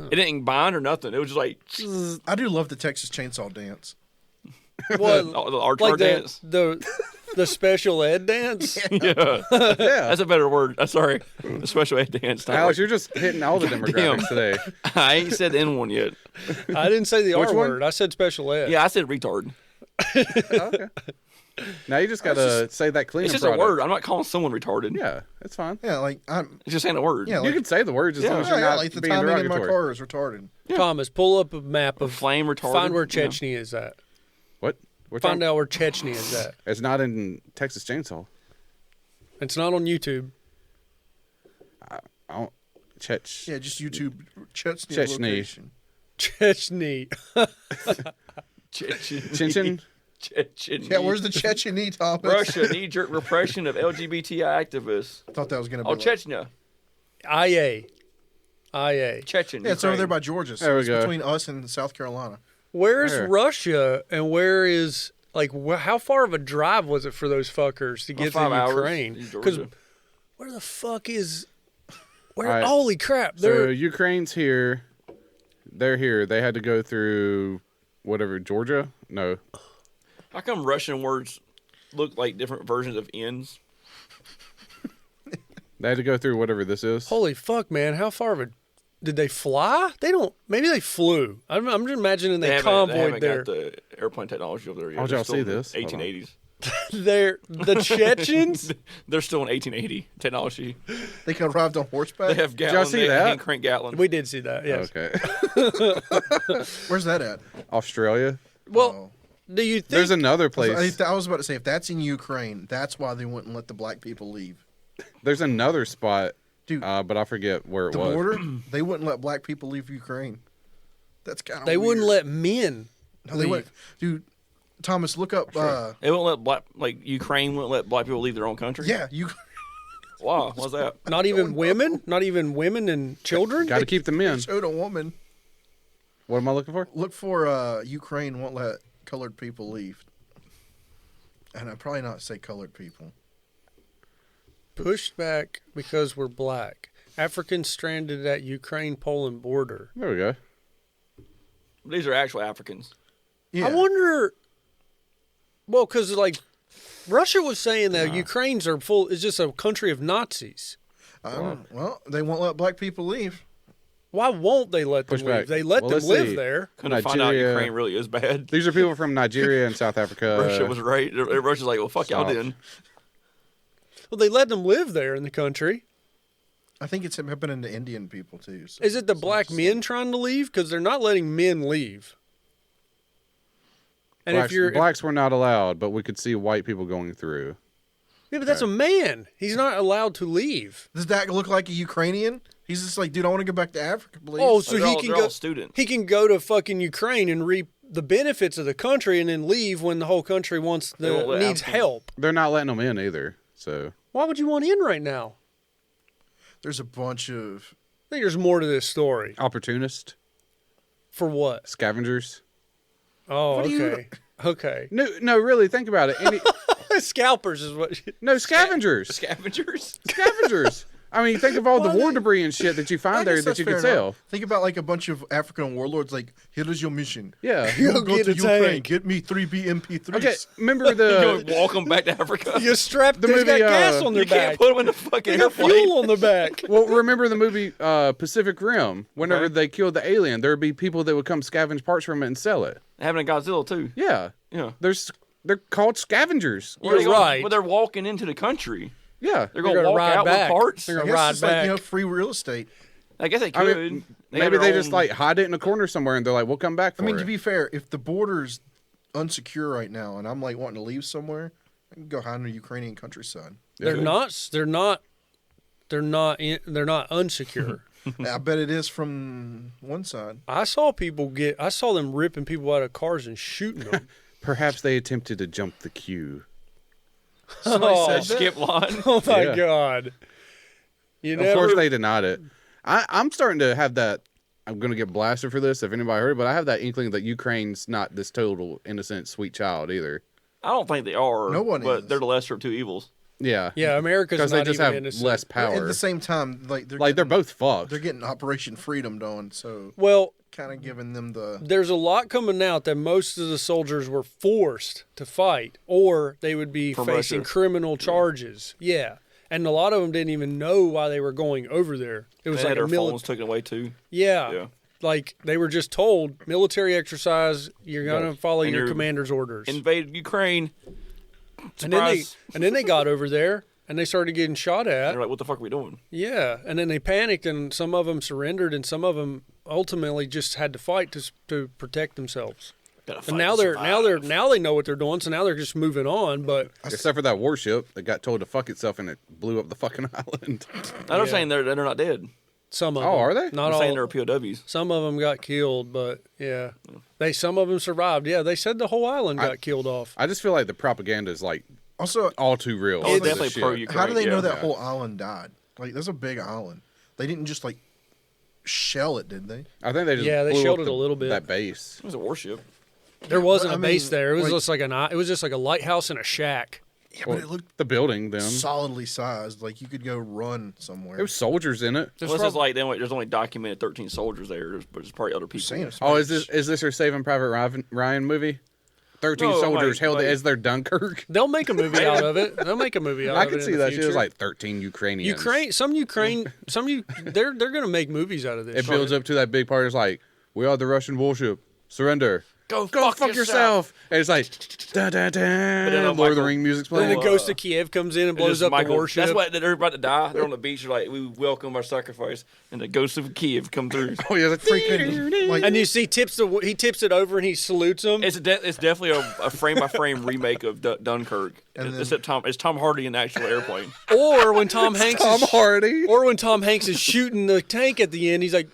it didn't bind or nothing. It was just like I do love the Texas Chainsaw dance. What, the arch like dance. the special ed dance? Yeah, Yeah. that's a better word. Sorry, the special ed dance. Alex, you're just hitting all the demographics today. I ain't said the N one yet. I didn't say the Which R one? word. I said special ed. Yeah, I said retard. Okay. Now you just gotta say that cleaning It's just product. a word. I'm not calling someone retarded. Yeah, it's fine. Yeah, like I'm. It's just saying a word. Yeah, You like, can say the words as long as yeah, you're not like the being timing in my derogatory. car is retarded. Thomas, pull up a map of Flame retarded. Find where Yeah. Chechnya is at. What? We're Find talking- out where Chechnya is at. It's not in Texas Chainsaw. It's not on YouTube. I don't. Yeah, just YouTube Chechnya Chechnya. location. Chechnya. Chinchin? Chechen. Yeah, where's the Chechnya, Thomas? Russia knee-jerk repression of LGBTI activists. I thought that was gonna be. Oh, like- Chechnya. IA. Chechen. Yeah, it's over there Ukraine. by Georgia. So There we it's go. between us and South Carolina. Where's Where? Russia and where is like how far of a drive was it for those fuckers to get 5 to hours Ukraine? in Because Georgia. where the fuck is where? All right. Holy crap! So They're Ukraine's here. They're here. They had to go through whatever, Georgia? No. How come Russian words look like different versions of N's? They had to go through whatever this is. holy fuck, man! How far of a did they fly? They don't. Maybe they flew. I'm just imagining they haven't convoyed there. got the airplane technology over there yet. How'd They're y'all still see in the this? Hold on. 1880s. They're the Chechens. They're still in 1880 technology. They could arrived on They horseback. have y'all Gatlin. see They that? hand crank Gatlin. We did see that. Yes. Okay. Where's that at? Australia. Well, do you think There's another place. I was about to say, if that's in Ukraine, that's why they wouldn't let the black people leave. There's another spot, Dude, but I forget where it the was. border, they wouldn't let black people leave Ukraine. That's kind of they wouldn't let men? No, they wouldn't. Dude, Thomas, look up. They won't let Ukraine won't let black people leave their own country. Yeah, you. Wow, what's that? Not even women? Not even women and children? Got to keep the men. Showed a woman. What am I looking for? Look for Ukraine won't let colored people leave. And I'd probably not say colored people. Pushed back because we're black. Africans stranded at Ukraine-Poland border. There we go. These are actual Africans. Yeah. I wonder. Well, because like Russia was saying that Ukraine's are full is just a country of Nazis. Well, they won't let black people leave. Why won't they let them Push leave? back. They let Well, them let's live see. there. Couldn't find out Nigeria. Ukraine really is bad. These are people from Nigeria and South Africa. Russia was right. Russia's like, well, fuck y'all Stop. then. Well, they let them live there in the country. I think it's happening to Indian people too. So Is it the black men trying to leave? Because they're not letting men leave. And blacks were not allowed, but we could see white people going through. yeah, but that's a man. He's not allowed to leave. Does that look like a Ukrainian? He's just like, dude, I want to go back to Africa, please. Oh, so They're he all- can they're go. all students. He can go to fucking Ukraine and reap the benefits of the country, and then leave when the whole country needs Africans. help. They're not letting them in either. So Why would you want in right now? There's a bunch of. I think there's more to this story. opportunist, For what? scavengers. Oh, What do you- okay. Okay. No, really. Think about it. Scalpers is what. No, scavengers. Scavengers. Scavengers. I mean, think of all the war debris and shit that you I find there guess that that's you can fair sell. enough. Think about like a bunch of African warlords. Like, here is your mission. Yeah. You Go go get to a Ukraine. tank. Get me 3 BMP3s. Okay. Remember Go the walk them back to Africa. You strapped. The They've got movie, gas on their You can't back. put them in the fucking They got airplane. fuel on their back. well, remember the movie Pacific Rim? Whenever they killed the alien, there would be people that would come scavenge parts from it and sell it. Having a Godzilla too. Yeah. Yeah. They're called scavengers. You're right. But they're walking into the country. Yeah. They're They're going to gonna walk ride out back. with parts. They're I gonna guess ride it's like, back. free real estate. I guess they I could. mean, They have maybe their they just own- like hide it in a corner somewhere and they're like, we'll come back for I mean, it. to be fair, if the border's unsecure right now and I'm like wanting to leave somewhere, I can go hide in the Ukrainian countryside. They're not unsecure. I bet it is from one side. I saw them ripping people out of cars and shooting them. Perhaps they attempted to jump the queue. Somebody Oh, said that. skip line. Oh my Yeah. God! You Of never. course, they denied it. I'm starting to have that. I'm going to get blasted for this if anybody heard, but I have that inkling that Ukraine's not this total innocent, sweet child either. I don't think they are. No one But is. they're the lesser of two evils. Yeah. Yeah, America's Because not they just even have innocent. less At power. the same time, like they're Like, they're getting- both fucked. They're getting Operation Freedom done, so Well, kind of giving them the. there's a lot coming out that most of the soldiers were forced to fight, or they would be From facing Russia. criminal charges. Yeah. And a lot of them didn't even know why they were going over there. It was They like had a their phones taken away too. Yeah. Yeah. Like they were just told, military exercise, you're going to follow And your you're commander's orders. Invaded Ukraine. And then they Surprise. got over there and they started getting shot at. They're like, what the fuck are we doing? Yeah, and then they panicked, and some of them surrendered, and some of them ultimately just had to fight to protect themselves. Gotta fight And now to they know what they're doing, so now they're just moving on. But Except for that warship that got told to fuck itself and it blew up the fucking island. They're saying they're not dead. some of Oh, them, are they? Not They're all. saying they're POWs. Some of them got killed, but yeah, some of them survived. Yeah, they said the whole island got killed off. I just feel like the propaganda is like Also, all too real. Oh, for it's this definitely shit. pro-Ukraine. how do they know yeah. that whole island died? Like, there's a big island. They didn't just like shell it, did they? I think they just Yeah, they blew showed up it a little bit. That base. It was a warship. There wasn't I a base mean, there. It was like- just like a lighthouse and a shack. Yeah, Well, but it looked the building, them. solidly sized. Like you could go run somewhere. There was soldiers in it. Unless it's like there's only documented 13 soldiers there, but there's probably other people. Saying it's Oh, is this her Saving Private Ryan movie? 13 No, soldiers like- held like- as their Dunkirk. They'll make a movie out of it. They'll make a movie out I of it. could in see the that. She was future. like 13 Ukrainians. They're gonna make movies out of this. It builds up to that big part. It's like, we are the Russian warship. Surrender. Go Fuck yourself. And it's like, da da da. then Lord of the Michael- Ring music's Then playing. the ghost of Kiev comes in and blows up the warship. That's why they're about to die. They're on the beach. They're like, we welcome our sacrifice, and the ghost of Kiev come through. Oh yeah, like freaking like And you see, he tips it over and he salutes him. It's definitely a frame by frame remake of Dunkirk. And It's Tom Hardy in the actual airplane. Or when Tom Hanks Tom is, Hardy. or when Tom Hanks is shooting the tank at the end, he's like,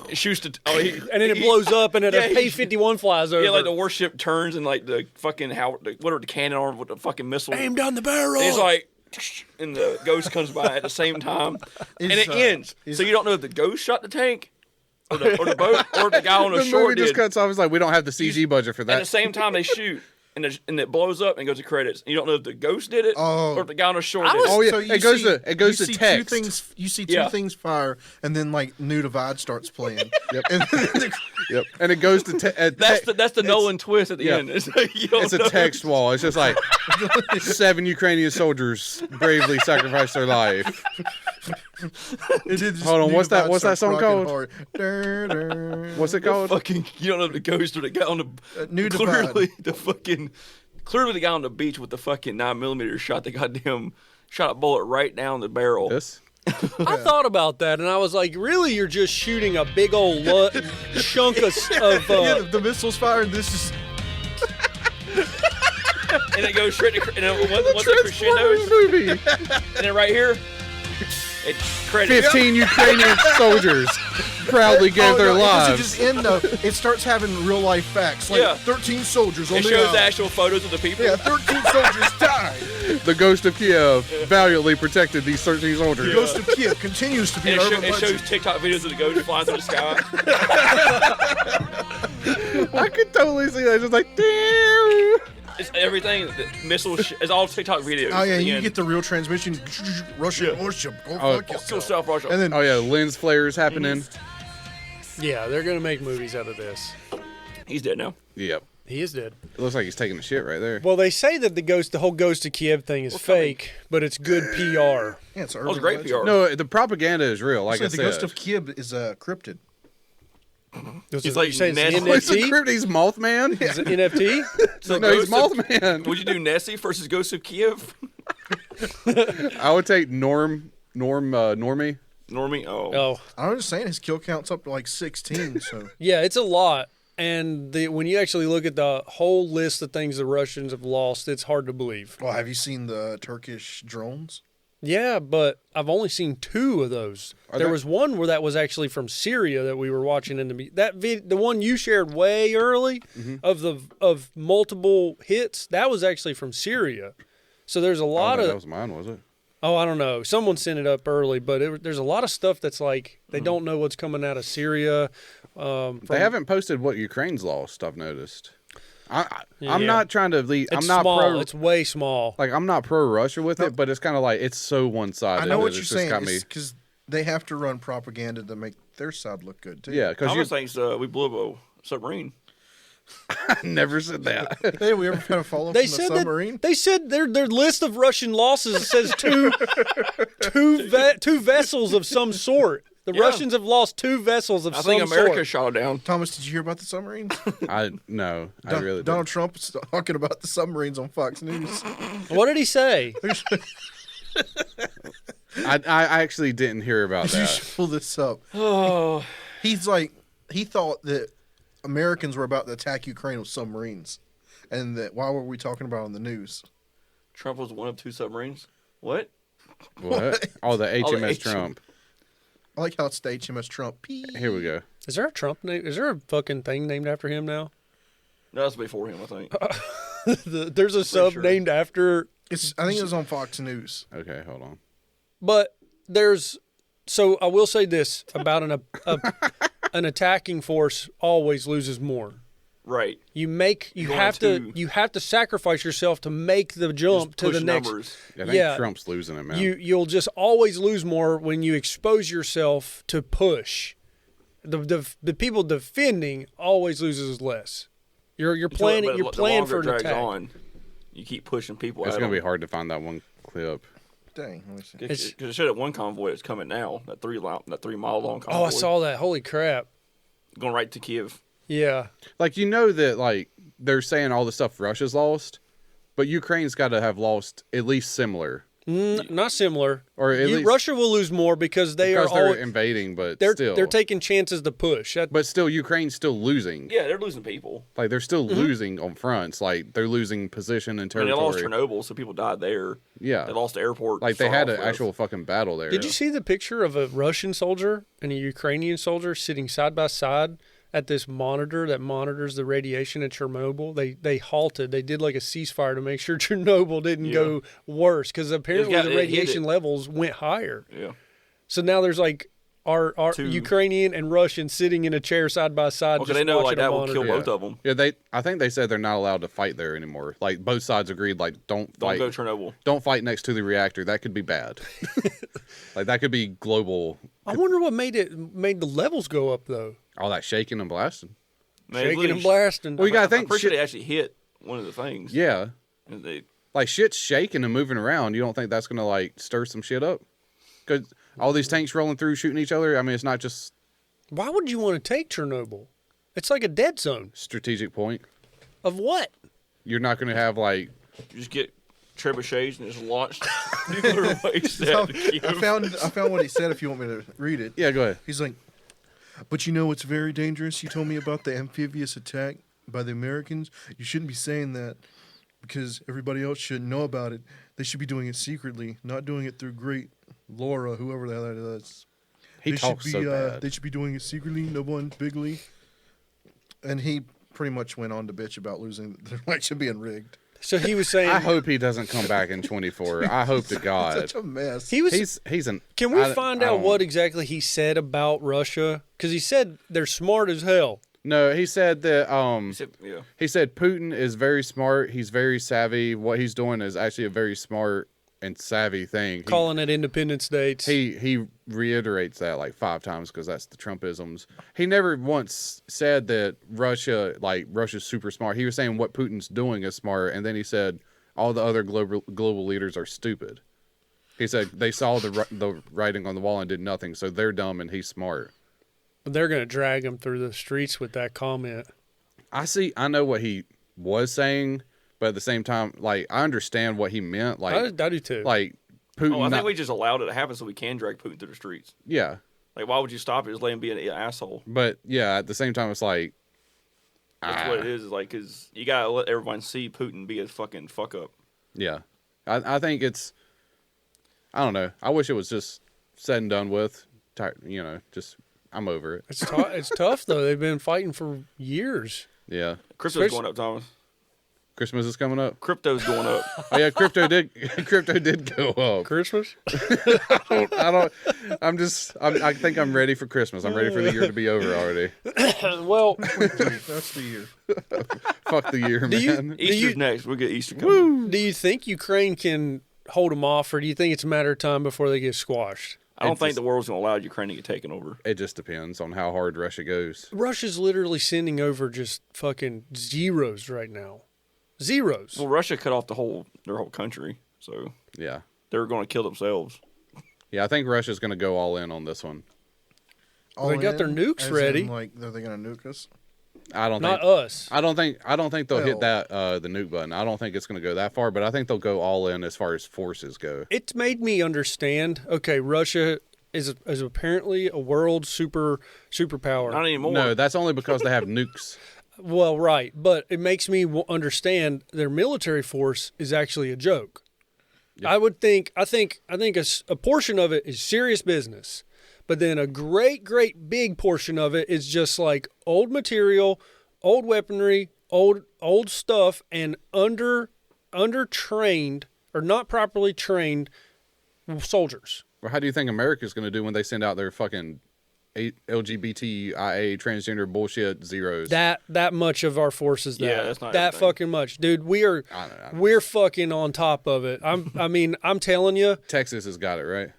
It shoots to and then it blows up, and a Yeah, P-51 flies over. Yeah, like the warship turns and like the fucking what are the cannon arm with the fucking missile? aim down the barrel. And it's like, and the ghost comes by at the same time, and it ends. So you don't know if the ghost shot the tank, or the boat, or the guy on the The shore movie just did. cuts off. It's like, we don't have the CG budget for At the that. same time, they shoot. and it blows up and goes to credits. You don't know if the ghost did it or if the guy on the shore did it. Oh yeah, So you it goes see- to you see text. You see two things fire, and then like New Divide starts playing. Yep. And then Yep, and it goes to That's the Nolan twist at the end. It's, like, you don't it's a know. text wall. It's just like 7 Ukrainian soldiers bravely sacrificed their life. Hold on, what's that song called? What's it called? Fucking, you don't know if the ghost or the guy on the New clearly Divide. clearly the guy on the beach with the fucking 9mm shot the goddamn shot a bullet right down the barrel. This? I thought about that, and I was like, really, you're just shooting a big old chunk of Yeah, the missiles fire, and this is And it goes straight to and then once it crescendos, movie. and then right here, it credits. 15 Ukrainian soldiers proudly gave their It lives. doesn't just end though. It starts having real life facts, like Yeah. 13 soldiers on It the shows island. the actual photos of the people. Yeah, 13 soldiers died. The ghost of Kiev valiantly protected these 13 soldiers. The ghost of Kiev continues to be And an it urban shows legend. TikTok videos of the ghost flying through the sky. I could totally see that. Just like, damn. It's everything. The missiles. It's all TikTok videos. Oh yeah, at the you end. get the real transmission. Russian warship. Go fuck Kill yourself. South Russia. And then Oh yeah, lens flares happening. Yeah, they're gonna make movies out of this. He's dead now. Yep. He is dead. It looks like he's taking a shit right there. Well, they say that the whole Ghost of Kiev thing is fake, but it's good PR. yeah, it's That was great PR. No, the propaganda is real. Like So I the said, ghost of Kiev is cryptid. It's like you say it's Ned- What's the NFT? crypt? He's Mothman. Is it NFT? So No, he's Ghost of- Mothman. Would you do Nessie versus Ghost of Kiev? I would take Normie. Normie? Oh. Oh, I'm just saying his kill count's up to like 16. So yeah, it's a lot. And when you actually look at the whole list of things the Russians have lost, it's hard to believe. well, have you seen the Turkish drones? Yeah, but I've only seen 2 of those. There was one where that was actually from Syria that we were watching in the one you shared way early of multiple hits. That was actually from Syria. So there's a lot that of was mine, was it? oh, I don't know. Someone sent it up early, but there's a lot of stuff that's like they don't know what's coming out of Syria. They haven't posted what Ukraine's lost. I've noticed. I'm Yeah. not trying to lead. It's I'm not small. pro. It's way small. Like I'm not pro Russia with it, but it's kind of like it's so one sided. I know what it's you're just saying. got me. Because they have to run propaganda to make their side look good too. Yeah, because Thomas you thinks we blew up a submarine. never said that. Hey, we ever had a follow They from said the submarine? that they said their list of Russian losses says two vessels of some sort. The Yeah. Russians have lost 2 vessels of I some think America sort. shot it down. Thomas, did you hear about the submarines? I really Donald Trump is talking about the submarines on Fox News. What did he say? I actually didn't hear about You that. should pull this up. Oh. He's like, he thought that Americans were about to attack Ukraine with submarines, and that why were we talking about it on the news? Trump was one of 2 submarines. What? What? Oh, the HMS H- Trump. I like how it's the HMS Trump. P. Here we go. Is there a Trump name? Is there a fucking thing named after him now? No, that's before him, I think. There's a sub sure. named after. I think it was on Fox News. Okay, hold on. But there's. So I will say this about an attacking force always loses more. Right. You Going have to sacrifice yourself to make the jump Just to push the next. numbers. I think Yeah. Trump's losing it, man. You'll just always lose more when you expose yourself to push. The people defending always loses less. You're planning But you're the planning longer for it an drags attack. on, you keep pushing people it's at gonna be them. hard to find that one clip. Dang, let me see. It's- Because it showed that one convoy that's coming now, that 3 mile long convoy. Oh, I saw that. Holy crap. Going right to Kiev. Yeah. Like you know that like they're saying all the stuff Russia's lost, but Ukraine's got to have lost at least similar, Not similar. or at least Russia will lose more because they because are they're all invading, but they're still taking chances to push. But still, Ukraine's still losing. Yeah, they're losing people. Like they're still losing on fronts. Like they're losing position and I mean, they lost territory. Chernobyl, so people died there. Yeah, They lost the airport. like they to had start an off with. actual fucking battle there. Did you see the picture of a Russian soldier and a Ukrainian soldier sitting side by side at this monitor that monitors the radiation at Chernobyl? They halted. They did like a ceasefire to make sure Chernobyl didn't go worse because apparently it the hit radiation it. levels went higher. Yeah. So now there's like are Two. Ukrainian and Russian sitting in a chair side by side. Okay, just they know watching like that a will kill monitor. both of them. Yeah, I think they said they're not allowed to fight there anymore. Like both sides agreed, like don't Don't fight. go Chernobyl. Don't fight next to the reactor. That could be bad. Like that could be global. I wonder what made the levels go up though. All that shaking and blasting. Man, Shaking literally- and blasting. Well, you gotta I'm think. pretty sure Shit, they actually hit one of the things. yeah, And they, like shit's shaking and moving around. You don't think that's gonna like stir some shit up? Because all these tanks rolling through, shooting each other. I mean, it's not just Why would you want to take Chernobyl? It's like a dead zone. strategic point. Of what? You're not gonna have like. you just get trebuchets and just launched nuclear waste at Kyiv. I found what he said. If you want me to read it, Yeah, go ahead. he's like, "But you know what's very dangerous? You told me about the amphibious attack by the Americans. You shouldn't be saying that because everybody else should know about it. They should be doing it secretly, not doing it through Great Laura, whoever the hell that is. He They talks should be, so bad. They should be doing it secretly, no one bigly." And he pretty much went on to bitch about losing the election being rigged. So he was saying. I hope he doesn't come back in 24. I hope to God. Such a mess. he was. He's an. Can we I- find I out don't- what exactly he said about Russia? Because he said they're smart as hell. No, he said that. He said, yeah. He said Putin is very smart. He's very savvy. What he's doing is actually a very smart and savvy thing. Calling it independence dates. He reiterates that like 5 times because that's the Trumpisms. He never once said that Russia's super smart. He was saying what Putin's doing is smart, and then he said all the other global leaders are stupid. He said they saw the writing on the wall and did nothing, so they're dumb and he's smart. But they're going to drag him through the streets with that comment. I know what he was saying, but at the same time, like I understand what he meant. Like I do too. like Putin. Oh, I think not- we just allowed it to happen so we can drag Putin through the streets. yeah, Like, why would you stop it? Just let him be an asshole. but yeah, at the same time, it's like That's what it is. Like, because you got to let everyone see Putin be a fucking fuck up. yeah. I think it's. I don't know. I wish it was just said and done with. Just I'm over it. It's tough though. They've been fighting for years. Yeah. Crypto's going up, Thomas. Christmas is coming up. Crypto's going up. Oh yeah, crypto did go up. Christmas? I think I'm ready for Christmas. I'm ready for the year to be over already. Well, That's the year. Fuck the year, you- man. Easter's next. We'll get Easter coming. do you think Ukraine can hold them off, or do you think it's a matter of time before they get squashed? I don't think just- the world's going to allow Ukraine to get taken over. It just depends on how hard Russia goes. Russia's literally sending over just fucking zeros right now. Zeros. Well, Russia cut off their whole country, so Yeah. they're going to kill themselves. Yeah, I think Russia's going to go all in on this one. They got their nukes as ready. in, like, are they going to nuke us? I don't Not think us. I don't think they'll hit Well- that the nuke button. I don't think it's going to go that far, but I think they'll go all in as far as forces go. It's made me understand. Okay, Russia is apparently a world superpower. Not anymore. No, that's only because they have nukes. Well, right, but it makes me understand their military force is actually a joke. Yeah. I think a portion of it is serious business, but then a great big portion of it is just like old material, old weaponry, old stuff, and undertrained or not properly trained soldiers. Well, how do you think America's going to do when they send out their fucking LGBTIA transgender bullshit zeros? That much of our forces. Yeah, that's not that everything. fucking much, dude. We're fucking on top of it. I'm telling you. Texas has got it right.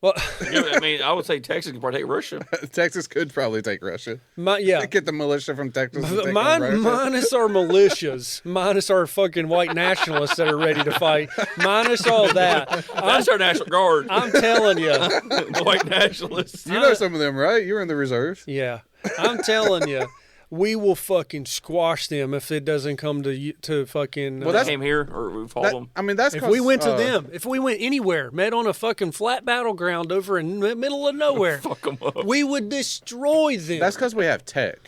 Well, Yeah, I mean, I would say Texas can probably take Russia. Texas could probably take Russia. yeah. Get the militia from Texas. and take on Russia. Minus our militias, minus our fucking white nationalists that are ready to fight, minus all that. That's our National Guard. I'm telling you, The white nationalists. You know some of them, right? You were in the reserves. yeah, I'm telling you, we will fucking squash them if it doesn't come to fucking. Well, They that's- came here, or we followed them. I mean, that's if 'cause, we went to them, if we went anywhere, met on a fucking flat battleground over in the middle of nowhere, Fuck them up. we would destroy them. That's because we have tech.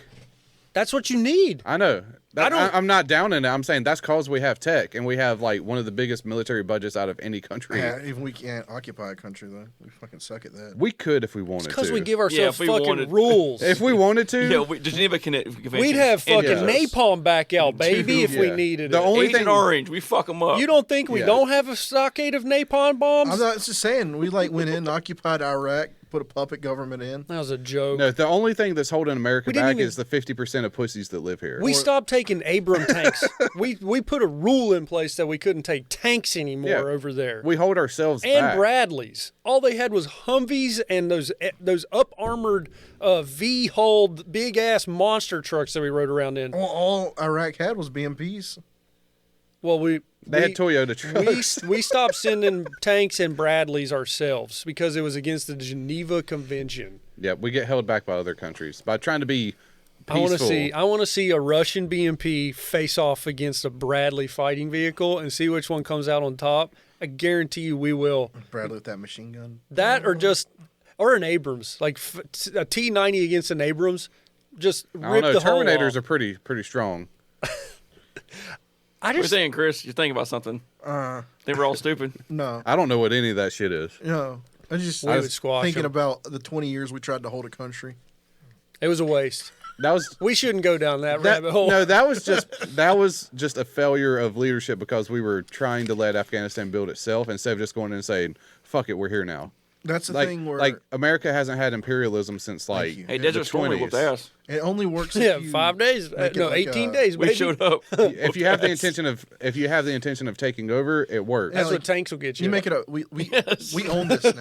That's what you need. I know. I don't- I'm not down in it. I'm saying that's because we have tech and we have like one of the biggest military budgets out of any country. Yeah, even we can't occupy a country though. We fucking suck at that. We could if we wanted Because to. we give Yeah, ourselves if we fucking wanted- rules. if we wanted to. Yeah, Geneva Convention. We'd have fucking Yeah. napalm back out, baby, if we Yeah. needed The it. only Agent thing- Orange, we fuck them up. You don't think we Yeah. don't have a stockade of napalm bombs? I'm not just saying we like went in, occupied Iraq, put a puppet government in. That was a joke. No, the only thing that's holding America We didn't back even- is the 50% of pussies that live here. We stopped taking Abram tanks. we put a rule in place that we couldn't take tanks anymore over there. We hold ourselves and back. Bradleys. All they had was Humvees and those up armored V-hulled big ass monster trucks that we rode around in. All Iraq had was BMPs. Well, They had Toyota trucks. We stopped sending tanks and Bradleys ourselves because it was against the Geneva Convention. Yeah, we get held back by other countries by trying to be peaceful. I want to see a Russian BMP face off against a Bradley fighting vehicle and see which one comes out on top. I guarantee you we will. Bradley with that machine gun. That or an Abrams, like a T-90 against an Abrams, just I rip don't know. the hull Terminators off. are pretty strong. What are you saying, Chris? You're thinking about something. Think we're all stupid. No, I don't know what any of that shit is. no. I We would squash thinking them. about the 20 years we tried to hold a country. It was a waste. That was We shouldn't go down that that, rabbit hole. no, that was just a failure of leadership because we were trying to let Afghanistan build itself instead of just going in and saying, "Fuck it, we're here now." That's the Like, thing where like America hasn't had imperialism since like you. Hey, the Desert Storm whooped 20s. ass. it only works. Yeah, if you 5 days. make it No, like 18 a- days. We baby. showed up. If you have the intention of taking over, it works. That's like, what tanks will get you. You make it a we own this now.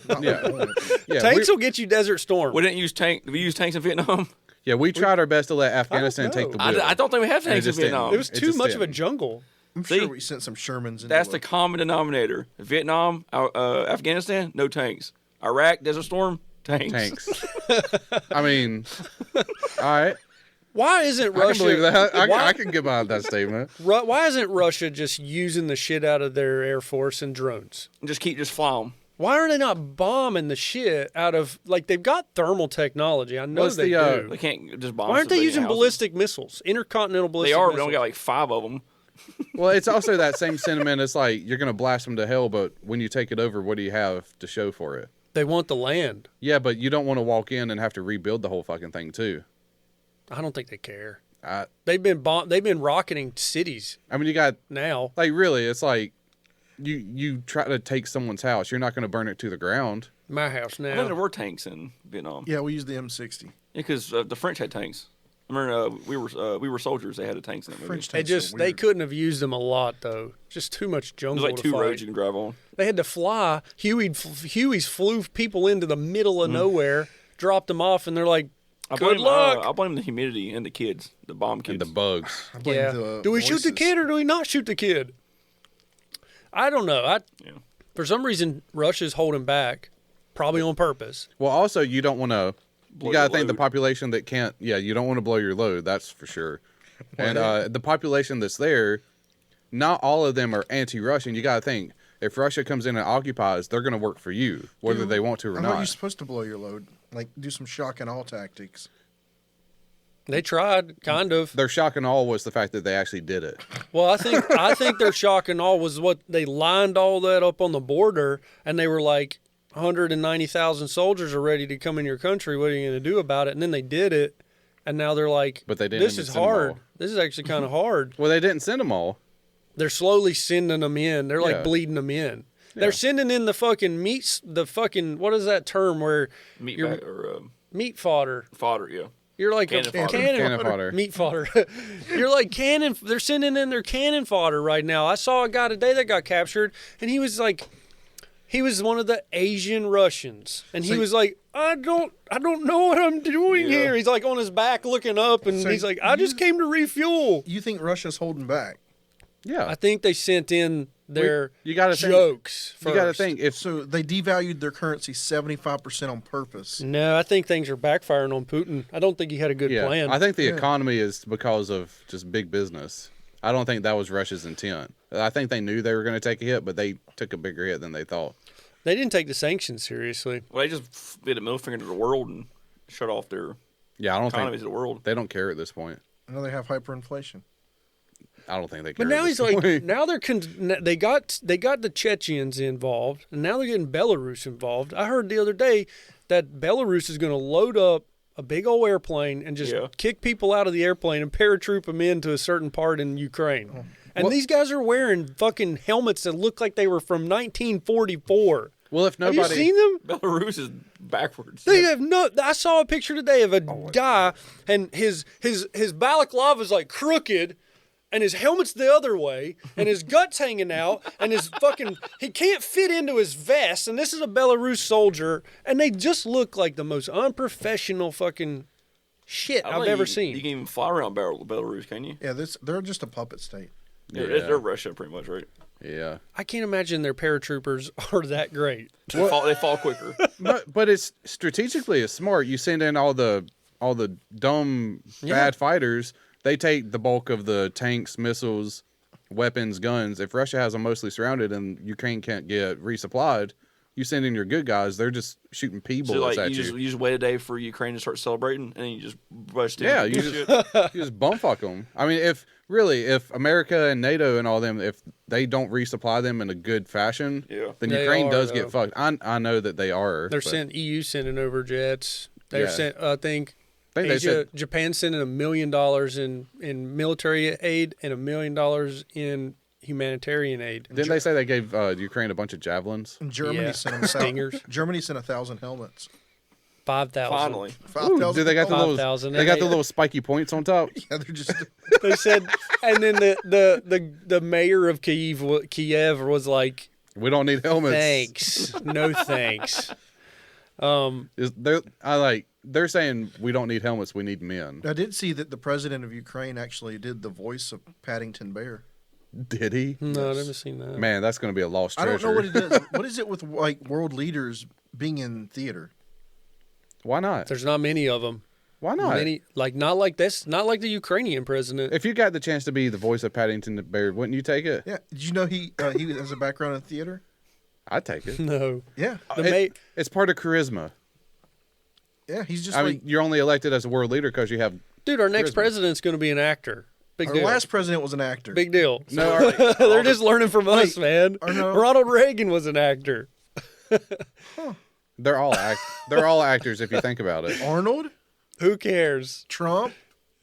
Not Yeah. we own it. Yeah, tanks we, will get you Desert Storm. We didn't use tank. Did we use tanks in Vietnam? yeah, we tried our best to let Afghanistan take the know. wheel. I don't think we have And it tanks in just didn't. Vietnam. It was It too just much of a didn't. jungle. I'm See? sure we sent some Shermans. That's the into it. common denominator. Vietnam, Afghanistan, no tanks. Iraq, Desert Storm, tanks. Tanks. I mean, all right. Why isn't I can Russia? believe that. why, I can get behind that statement. why isn't Russia just using the shit out of their air force and drones? Just fly them. Why are they not bombing the shit out of like they've got thermal technology? I know What's they the, do. They can't just bomb. Why aren't they civilian using houses. ballistic missiles, intercontinental They ballistic are, but missiles? they only got like 5 of them. Well, it's also that same sentiment. It's like you're gonna blast them to hell, but when you take it over, what do you have to show for it? They want the land. Yeah, but you don't want to walk in and have to rebuild the whole fucking thing too. I don't think they care. I They've been rocketing cities mean, you got now. like really, it's like you try to take someone's house, you're not gonna burn it to the ground. My house I think there now. were tanks in Vietnam. Yeah, we used the M60. Yeah, because the French had tanks. I remember we were soldiers. They had the tanks in that movie. French They tanks are they weird. couldn't have used them a lot though. Just too much jungle There's like to 2 fight. roads you can drive on. They had to fly. Huey's flew people into the middle of nowhere, dropped them off, and they're like, "Good luck." I blame the humidity and the kids, the bomb kids. And the bugs. I blame Yeah. the Do we shoot the voices. kid or do we not shoot the kid? I don't know. Yeah. For some reason, Russia's holding back, probably on purpose. Well, also you don't want to. Blow You got to your think the load. population that can't. Yeah, you don't want to blow your load. That's for sure. And the population that's there, not all of them are anti-Russian. You got to think if Russia comes in and occupies, they're going to work for you, whether they want to or I thought you're not. supposed to blow your load. Like, do some shock and awe tactics. They tried, kind of. Their shock and awe was the fact that they actually did it. Well, I think their shock and all was what they lined all that up on the border, and they were like, 190,000 soldiers are ready to come in your country. What are you going to do about it? And then they did it, and now they're like, But they didn't this even is send them hard. all. This is actually kind of hard. Well, they didn't send them all. They're slowly sending them in. They're like Yeah. bleeding them in. Yeah. They're sending in the fucking meats, the fucking, what is that term where Meat you're bag, or meat fodder. fodder, yeah. You're like Cannon a fodder. Cannon fodder. meat fodder. You're like cannon. They're sending in their cannon fodder right now. I saw a guy today that got captured, and he was like, he was one of the Asian Russians, and he So- was like, I don't know what I'm doing Yeah. here. He's like on his back looking up, and So he's like, I just came to refuel. You think Russia's holding back? Yeah. I think they sent in their You gotta think- jokes. You got to first. think if So they devalued their currency 75% on purpose. No, I think things are backfiring on Putin. I don't think he had a good yeah, plan. I think the Yeah. economy is because of just big business. I don't think that was Russia's intent. I think they knew they were going to take a hit, but they took a bigger hit than they thought. They didn't take the sanctions seriously. Well, they just did a middle finger to the world and shut off their Yeah, I don't economies think of the world. they don't care at this point. Now they have hyperinflation. I don't think they care. But now at he's this like, point. now they got the Chechens involved, and now they're getting Belarus involved. I heard the other day that Belarus is going to load up a big old airplane and just Yeah. kick people out of the airplane and paratroop them into a certain part in Ukraine. And Well- these guys are wearing fucking helmets that look like they were from 1944. Well, if Have nobody, you seen them? Belarus is backwards. They have no. I saw a picture today of a guy, and his balaclava is like crooked, and his helmet's the other way, and his guts hanging out, and his fucking he can't fit into his vest. And this is a Belarus soldier, and they just look like the most unprofessional fucking shit I've ever seen. You can even fly around Belarus, can you? Yeah, they're just a puppet state. Yeah. They're Russia, pretty much, right? yeah. I can't imagine their paratroopers are that great. They fall quicker. But it's strategically it's smart. You send in all the dumb bad fighters. They take the bulk of the tanks, missiles, weapons, guns. If Russia has them mostly surrounded and Ukraine can't get resupplied, you send in your good guys. They're just shooting pea bullets So at you just wait a day for Ukraine to start celebrating, and then you just bust in. Yeah, you just bumfuck them. I mean, if America and NATO and all them, if they don't resupply them in a good fashion, then They Ukraine are, does though. get fucked. I know that they are. They're but EU sending over jets. They're Yeah. sent. I think I think they Asia, said Japan sending $1 million in military aid and $1 million in humanitarian aid. didn't they say they gave Ukraine a bunch of javelins? And Germany Yeah. sent them Stingers. Germany sent 1,000 helmets. 5,000. Finally. 5,000. Do they got the little? 5,000, They and got they- the little spiky points on top. Yeah, they're just. They said, and then the mayor of Kiev was like, We don't need helmets. "Thanks, no thanks." They're saying we don't need helmets. We need men. I did see that the president of Ukraine actually did the voice of Paddington Bear. Did he? No, I never seen that. Man, that's going to be a lost I treasure. don't know what it is. What is it with like world leaders being in theater? Why not? There's not many of them. Why not? Many, not like this, not like the Ukrainian president. If you got the chance to be the voice of Paddington the Bear, wouldn't you take it? Yeah. Did you know he has a background in theater? I'd take it. No, Yeah. It's part of charisma. Yeah. He's just I like mean, you're only elected as a world leader because you have. dude, our next Charisma. president's going to be an actor. Big our deal. last president was an actor. Big deal. No, They're just learning from us, man. or no. Ronald Reagan was an actor. they're all actors if you think about it. Arnold, Who cares? Trump.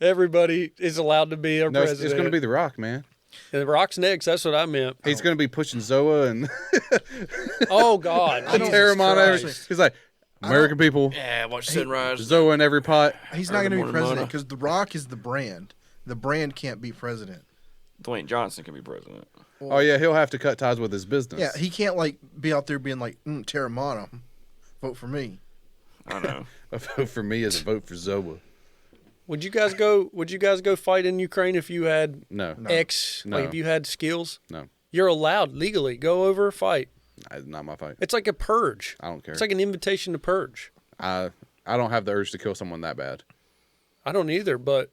Everybody is allowed to be our No, it's president. going to be The Rock, man. And The Rock's next. That's what I meant. He's going to be pushing Zoa and Oh God, Terramana. Christ. He's like, American people, Yeah, watch Sunrise. Zoa in every pot. He's not Early going to be morning president manna. because The Rock is the brand. The brand can't be president. Dwayne Johnson can be president. Oh yeah, he'll have to cut ties with his business. Yeah, he can't like be out there being like Terramana, vote for me. I know. A vote for me is a vote for Zoa. Would you guys go fight in Ukraine if you had No, like if you had skills? no, You're allowed legally. Go over, fight. not my fight. It's like a purge. I don't care. It's like an invitation to purge. I don't have the urge to kill someone that bad. I don't either, but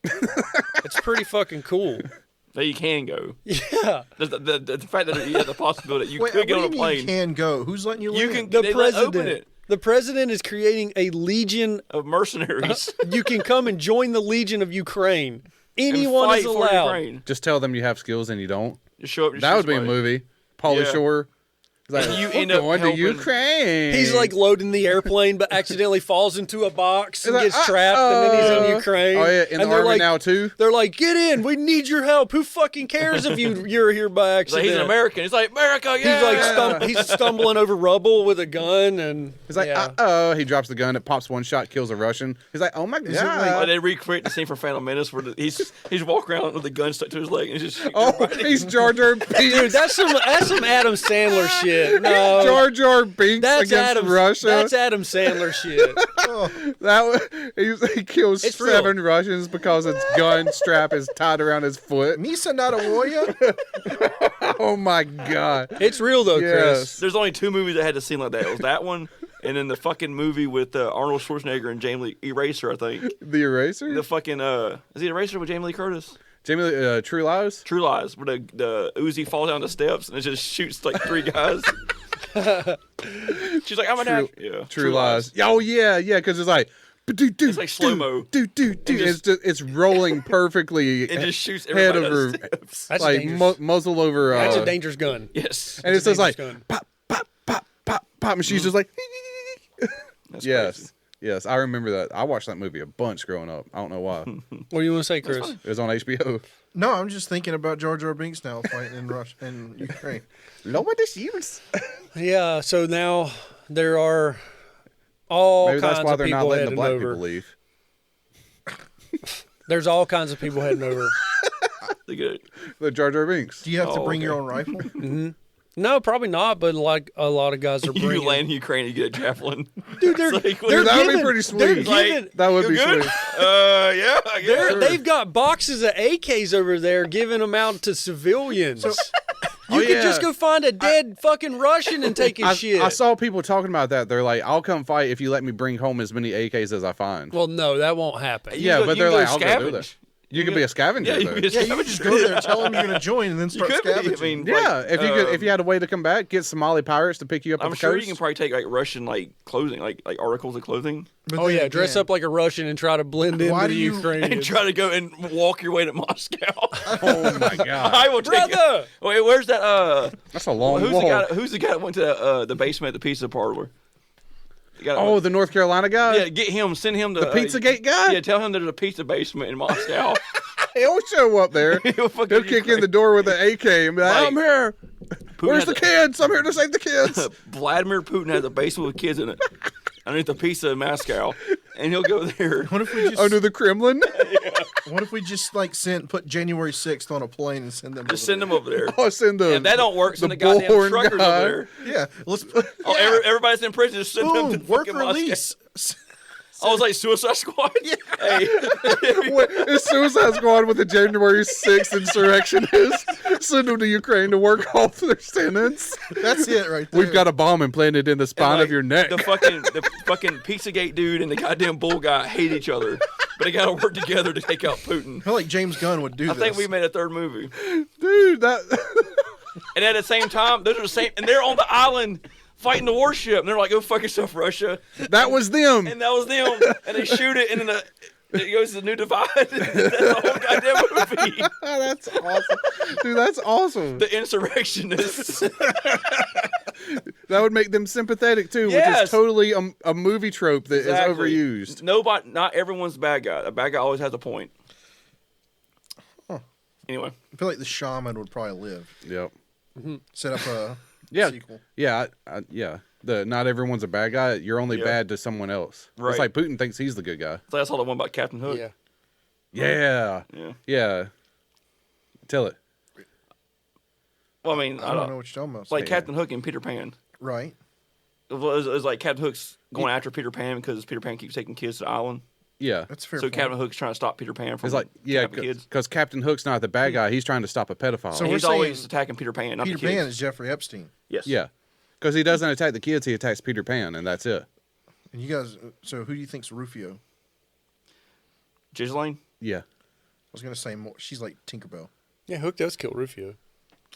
it's pretty fucking cool. There you can go. Yeah. The fact that you have the possibility that you Wait, could get what on do a you mean you plane can go? Who's letting you You in? can- The They let open president. it. The president is creating a legion. of mercenaries. You can come and join the legion of Ukraine. Anyone fight is for allowed. Ukraine. Just tell them you have skills and you don't. Just show up. That would be a movie. Pauly Yeah. Shore. He's like, And you we're end up going to helping- Ukraine. He's like loading the airplane, but accidentally falls into a box and He's like, gets trapped, and then he's in Ukraine. Oh yeah, in and the they're army like, now too. They're like, get in. We need your help. Who fucking cares if you're here by He's, like, accident? he's an American. He's like America. He's Yeah. like he's stumbling over rubble with a gun, and He's like, yeah. he drops the gun. It pops one shot, kills a Russian. He's like, oh my it god. Like, they recreate the scene from Phantom Menace where he's walking around with a gun stuck to his leg and he's just Oh, he's Jar Jar Binks. Dude, that's some Adam Sandler shit. No, Jar Jar Binks that's against Adam. Russia. That's Adam Sandler shit. He kills It's 7 Russians because his gun strap is tied around his foot. Misa not a warrior. Oh my god. It's real though, Chris. Yes. There's only 2 movies that had a scene like that. It was that one, and then the fucking movie with Arnold Schwarzenegger and Jamie Lee Eraser, I think. The Eraser? The fucking is he Eraser with Jamie Lee Curtis? Jamie Lee, True Lies? True Lies, where the Uzi falls down the steps and it just shoots like 3 guys. She's like, I'm an actor. Yeah, True Lies. Oh yeah, because it's like It's like slow-mo. It's rolling perfectly. It just shoots head everybody over, down the steps. That's like dangerous. muzzle over. That's a dangerous gun. Yes, and it says like dangerous gun. pop, pop, pop, pop, pop, and she's just like. that's Yes, crazy. yes, I remember that. I watched that movie a bunch growing up. I don't know why. What do you want to say, Chris? It was on HBO. No, I'm just thinking about Jar Jar Binks now fighting in Russia and Ukraine. Lower the shields. Yeah, so now there are all Maybe kinds that's why of they're not people letting the heading black over. people leave. There's all kinds of people heading over. They good. The Jar Jar Binks. Do you have to Oh, bring your okay. own rifle? No, probably not, but like a lot of guys are You bringing. land in Ukraine, you get a javelin. Dude, they're, It's like, they're that would be giving- pretty They're sweet. giving, That would be You good? sweet. Yeah, I guess. they've got boxes of AKs over there giving them out to civilians. You could yeah. just go find a dead fucking Russian and take his shit. I saw people talking about that. They're like, "I'll come fight if you let me bring home as many AKs as I find." Well, no, that won't happen. You yeah, go- but you they're go like, "I'll go do scavenge. that." You could be a scavenger. Yeah, you though. could be a Yeah, you would just go there, tell them you're going to join, and then You start could be. I scavenging. mean, Yeah, like, if you had a way to come back, get Somali pirates to pick you up at I'm the sure coast. you can probably take like Russian like clothing, like articles of clothing, But Oh then yeah, dress again, up like a Russian and try to blend Why into do the you- and Ukrainians. try to go and walk your way to Moscow. Oh my god, I will take Brother! it. Wait, where's that? that's a long Who's walk. the guy that went to the basement at the pizza parlor? The guy that Oh, went- the North Carolina guy. yeah, get him. Send him to the Pizzagate guy. Yeah, tell him there's a pizza basement in Moscow. He'll show up there. He'll fucking He'll kick in the door with an AK and be like, Like, "I'm here. Where's has the kids? I'm here to save the kids." Vladimir Putin has a basement with kids in it underneath the pizza in Moscow, and he'll go there. What if we just Under the Kremlin. What if we just like put January 6th on a plane and send them? Just over send them over there. I'll send the. If that don't work, send the the goddamn bullhorn truckers guy. over there. there? Yeah, let's. Oh, yeah. everybody's in prison. Just send them to Boom, work fucking Moscow. release. I was like Suicide Squad. Yeah. Hey, What is Suicide Squad with the January 6th insurrectionists? Send them to Ukraine to work off their sentence. That's it right there. We've got a bomb implanted in the spine like, of your neck. The fucking Pizzagate dude and the goddamn bull guy hate each other, but they got to work together to take out Putin. I feel like James Gunn would do I this. think we made a third movie. Dude, that. And at the same time, those are the same, and they're on the island fighting the warship. And they're like, "Go fuck yourself, Russia." That was them. And that was them. And they shoot it, and then it goes to the new divide. That's the whole goddamn movie. That's awesome. Dude, that's awesome. The insurrectionists. That would make them sympathetic too, which Yes. is totally a movie trope that Exactly. is overused. Not everyone's the bad guy. A bad guy always has a point. Huh. Anyway, I feel like the shaman would probably live. Yep. Set up a Yeah. sequel. Yeah. Yeah. The not everyone's a bad guy. You're only Yeah. bad to someone else. Right. It's like Putin thinks he's the good guy. so I saw the one about Captain Hook. Yeah. Yeah. Yeah. Yeah. Tell it. Well, I mean, I don't know what you're talking about. like Captain Hook and Peter Pan. Right. It was like Captain Hook's going after Peter Pan because Peter Pan keeps taking kids to the island. Yeah. That's fair. So point. Captain Hook's trying to stop Peter Pan from It's like, yeah, kidnapping kids. because Captain Hook's not the bad guy. He's trying to stop a pedophile. So And we're he's always saying attacking Peter Pan, not Peter the kids. Pan is Jeffrey Epstein. Yes. yeah. Because he doesn't attack the kids, he attacks Peter Pan, and that's it. And you guys, so who do you think's Rufio? Ghislaine? Yeah. I was gonna say more. She's like Tinkerbell. Yeah, Hook does kill Rufio.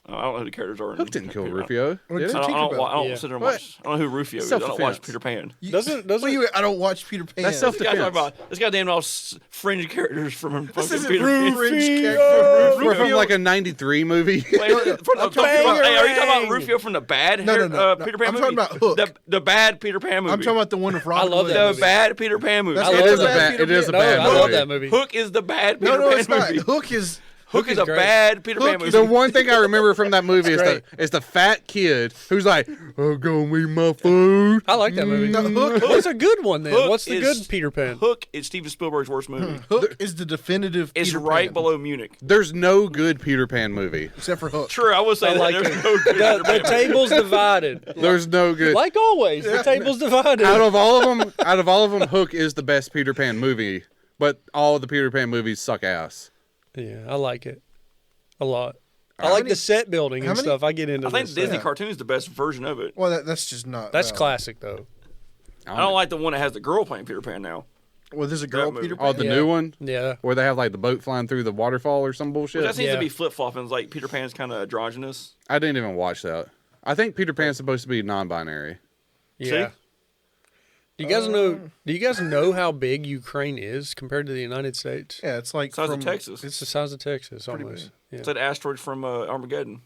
I don't know who the characters are. in Hook didn't kill Peter Pan. Rufio. Well, did it's he? a I don't Yeah. sit there and What? watch. I don't know who Rufio is. I don't watch Self-defense. Peter Pan. Doesn't What do you? I don't watch Peter Pan. That's This guy's self-defense. talking about this goddamn all fringe characters from This fucking isn't Peter Pan. fringe Rufio. character. We're from like a 93 movie. Wait, from the, I'm talking hey, about- are you talking about Rufio from the bad No. Peter Pan I'm movie? talking about Hook. The bad Peter Pan movie. I'm talking about the one with Robin love that the Williams. movie. bad Peter Pan movie. That's I It love is a that. bad. It is a No, bad I movie. love that movie. Hook is the bad Peter No, Pan it's not. movie. Hook is. Hook is a great. bad Peter Pan Hook movie. is The one thing I remember from that movie great. is the fat kid who's like, "I'm gonna eat my food." I like that movie. No, Hook. What's a good one then? Hook What's the is- good Peter Pan? Hook is Steven Spielberg's worst movie. Hook is the definitive. It's Peter right Pan, below Munich. There's no good Peter Pan movie. except for Hook. True, I would say I that like there's it. no good Peter The Pan movie. table's divided. There's no good. Like always, the table's divided. Out of all of them, Hook is the best Peter Pan movie. But all the Peter Pan movies suck ass. Yeah, I like it a lot. I like the set building and how many- stuff. I get into I think this Disney stuff. cartoon is the best version of it. Well, that's just not. That's valid. classic though. I don't like the one that has the girl playing Peter Pan now. Well, there's a girl movie. Peter Pan. Oh, the Yeah. new one Yeah. where they have like the boat flying through the waterfall or some bullshit. Which that seems Yeah. to be flip flopping. It's like Peter Pan's kind of androgynous. I didn't even watch that. I think Peter Pan's supposed to be non-binary. Yeah. Do you guys know how big Ukraine is compared to the United States? Yeah, it's like Size of from Texas. It's the size of Texas almost. Yeah. It's that asteroid from Armageddon.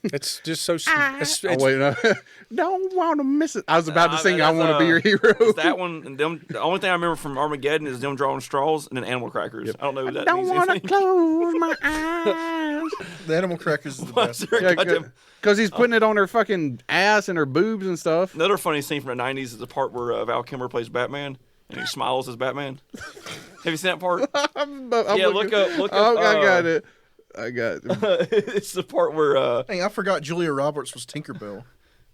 It's just so. Oh wait, no, don't want to miss it. I was about to sing "I Want to Be Your Hero." It's that one, and them. The only thing I remember from Armageddon is them drawing straws and then animal crackers. I don't know what that Don't means. want to close my eyes. The animal crackers is the best. Because he's putting it on her fucking ass and her boobs and stuff. Another funny scene from the '90s is the part where Val Kilmer plays Batman and he smiles as Batman. Have you seen that part? I'm Yeah, looking- look up. Oh, I got it. I got it. It's the part where Hey, I forgot Julia Roberts was Tinkerbell.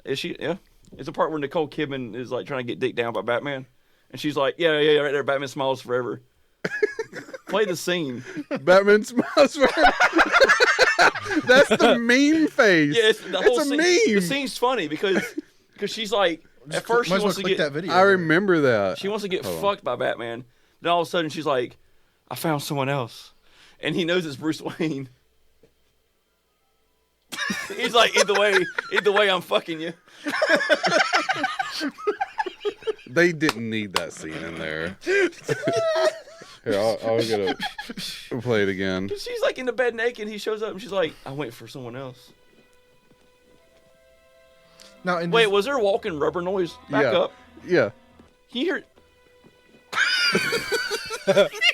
is she? Yeah, it's the part where Nicole Kidman is like trying to get dicked down by Batman, and she's like, yeah, right there. Batman smiles forever. Play the scene. Batman smiles forever. That's the meme face. Yeah, it's a scene, meme. The scene's funny because she's like, at first she Might as well wants to click get that video. I remember that. she wants to get fucked by Batman. Then all of a sudden she's like, I found someone else, and he knows it's Bruce Wayne. He's like, either way, I'm fucking you. They didn't need that scene in there. Here, I'll get it. We'll play it again. She's like in the bed naked. He shows up and she's like, I went for someone else. Now, in Wait, this- was there a walking rubber noise? Back Yeah. up. Yeah. Can you hear?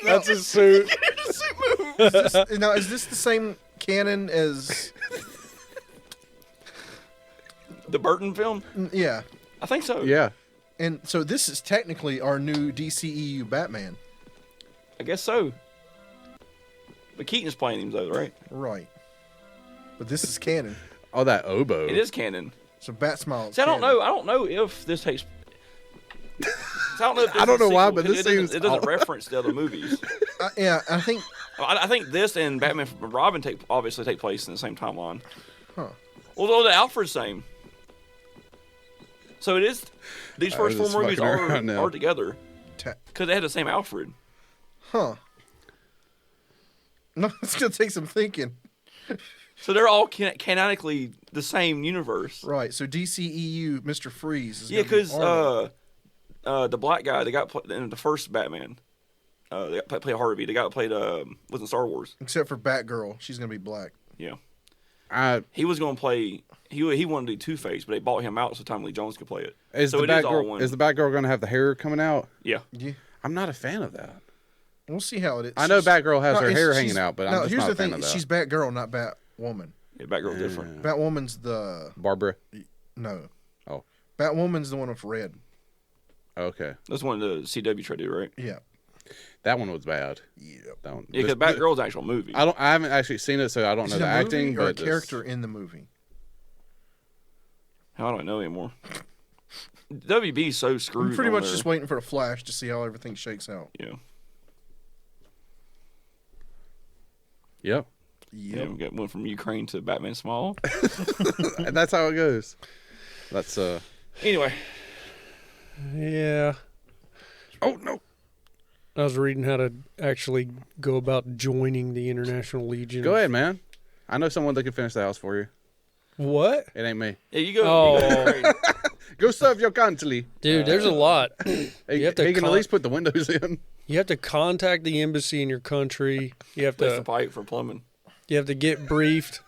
That's his suit. now is this the same canon as? The Burton film? Yeah, I think so. Yeah. and so this is technically our new DCEU Batman, I guess so. But Keaton's playing him though, right? right? But this is canon. Oh, that oboe. It is canon. So Bat Smile. See, I don't know if this takes. So I don't know. If this I don't is a know why, sequel, but this 'cause seems it doesn't odd. reference the other movies. Yeah, I think. I think this and Batman and Robin obviously take place in the same timeline. Huh. Although the Alfred's same. So it is. These I first was four just movies fucking around now. are together Ta- because they had the same Alfred. Huh. No, it's gonna take some thinking. So they're all canonically the same universe. Right. So DCEU Mr. Freeze. Is Yeah, gonna be because Arnold. the black guy, the guy in the first Batman, they played Harvey. The guy that played was in Star Wars. Except for Batgirl, she's gonna be black. Yeah, I, he was going to play. He wanted to do Two-Face, but they bought him out so Tommy Lee Jones could play it. is, So the it is all Batgirl, one. is the Batgirl going to have the hair coming out? Yeah, Yeah. I'm not a fan of that. We'll see how it is. I know She's- Batgirl has her it's- hair she's- hanging out, but no, I'm just here's not the a fan thing. of that. She's Batgirl, not Batwoman. yeah, Batgirl's different. Batwoman's the Barbara. no. Oh. Batwoman's the one with red. Okay. That's one the CW tried to do, right? Yeah. That one was bad. Yep. That one. Yeah, because Batgirl's an actual movie. I haven't actually seen it, so I don't Is know it the a acting, movie or but a character in the movie? How do I know anymore? WB's so screwed. I'm pretty on much there. just waiting for the Flash to see how everything shakes out. Yeah. Yep. Yeah, we got one from Ukraine to Batman Small. And that's how it goes. That's Anyway, Yeah. Oh no. I was reading how to actually go about joining the International Legion. Go ahead, man. I know someone that can finish the house for you. What? It ain't me. yeah, you go. Oh. You go to Ukraine. Go serve your country. Dude, there's a lot. He, You have to he can at con- least put the windows in. You have to contact the embassy in your country. You have That's the to pipe for plumbing. get briefed.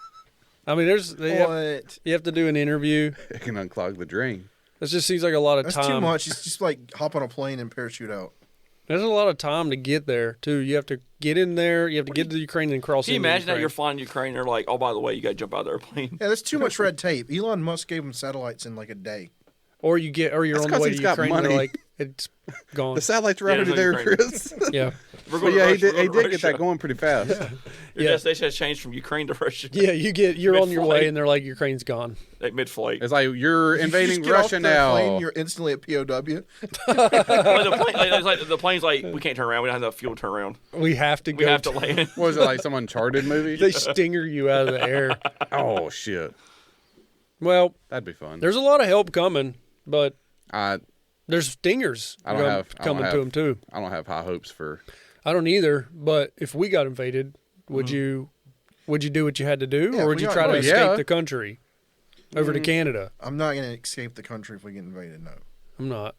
I mean, you have to do an interview. It can unclog the drain. This just seems like a lot of That's time. too much. It's just like hop on a plane and parachute out. There's a lot of time to get there too. You have to get in there. You have to get to Ukraine and cross. Can you into imagine that Ukraine. you're flying Ukraine? They're like, oh, by the way, you got to jump out of the airplane. Yeah, that's too much red tape. Elon Musk gave him satellites in like a day. Or you're That's on the 'cause way he's to got Ukraine. And money. they're like, it's gone. The satellites are Yeah, already no, there, Ukraine. Chris. Yeah, We're But going yeah, to he Russia, did. we're He going to did get that Russia. going pretty fast. Your Yeah. destination has changed from Ukraine to Russia. yeah. You're on your way, Mid-flight. and they're like, Ukraine's gone. Like mid-flight. It's like you're You invading just get off Russia that now. Plane, you're instantly a POW. Like, the plane's like, we can't turn around. We don't have enough fuel to turn around. We have to We go. have to land. What was it, like some Uncharted movie? They stinger you out of the air. Oh shit, Well, that'd be fun. there's a lot of help coming, but I there's stingers I don't have coming to them too. I don't have high hopes for. I don't either. But if we got invaded, would you do what you had to do, Yeah, or if would we you got try to invaded- escape Yeah. the country over to Canada? I'm not going to escape the country if we get invaded. No. I'm not.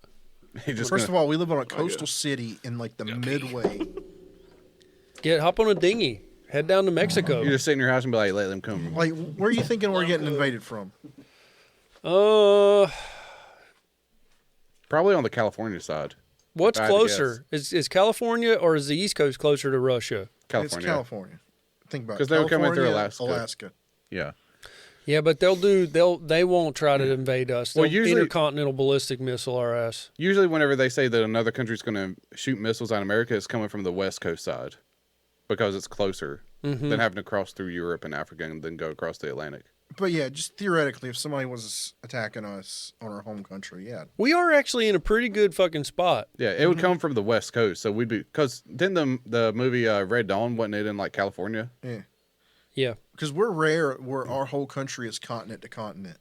He just First gonna, of all, we live on a coastal city in like the midway. Hop on a dinghy. Head down to Mexico. You just sit in your house and be like, let them come. Like, where are you thinking we're getting invaded from? Uh, Probably on the California side. what's If I had to closer? Is California or is the East Coast closer to Russia? California. It's California. Think about it. 'Cause they were coming through California, Alaska. Yeah. Yeah, but they won't try to invade us. They'll Well, usually- intercontinental ballistic missile our ass. Usually, whenever they say that another country's going to shoot missiles at America, it's coming from the West Coast side because it's closer than having to cross through Europe and Africa and then go across the Atlantic. But yeah, just theoretically, if somebody was attacking us on our home country, yeah. We are actually in a pretty good fucking spot. Yeah, it would come from the West Coast, so we'd be because didn't the movie Red Dawn wasn't it in like California? Yeah. Yeah. Because we're rare where our whole country is continent to continent.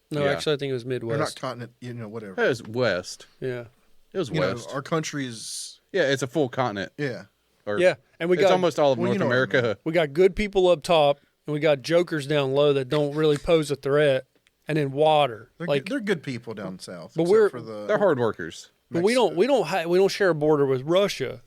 No, Yeah. actually, I think it was We're not Midwest. continent, whatever. It was West. Yeah. It was You know, West. our country is, Yeah, it's a full continent. yeah. Or Yeah, and we it's got almost all of well, you North know what I America. we got good people up top, and we got jokers down low that don't really pose a threat, and then water. They're good people down south. But except we're- for the They're hard workers. But we don't share a border with Russia.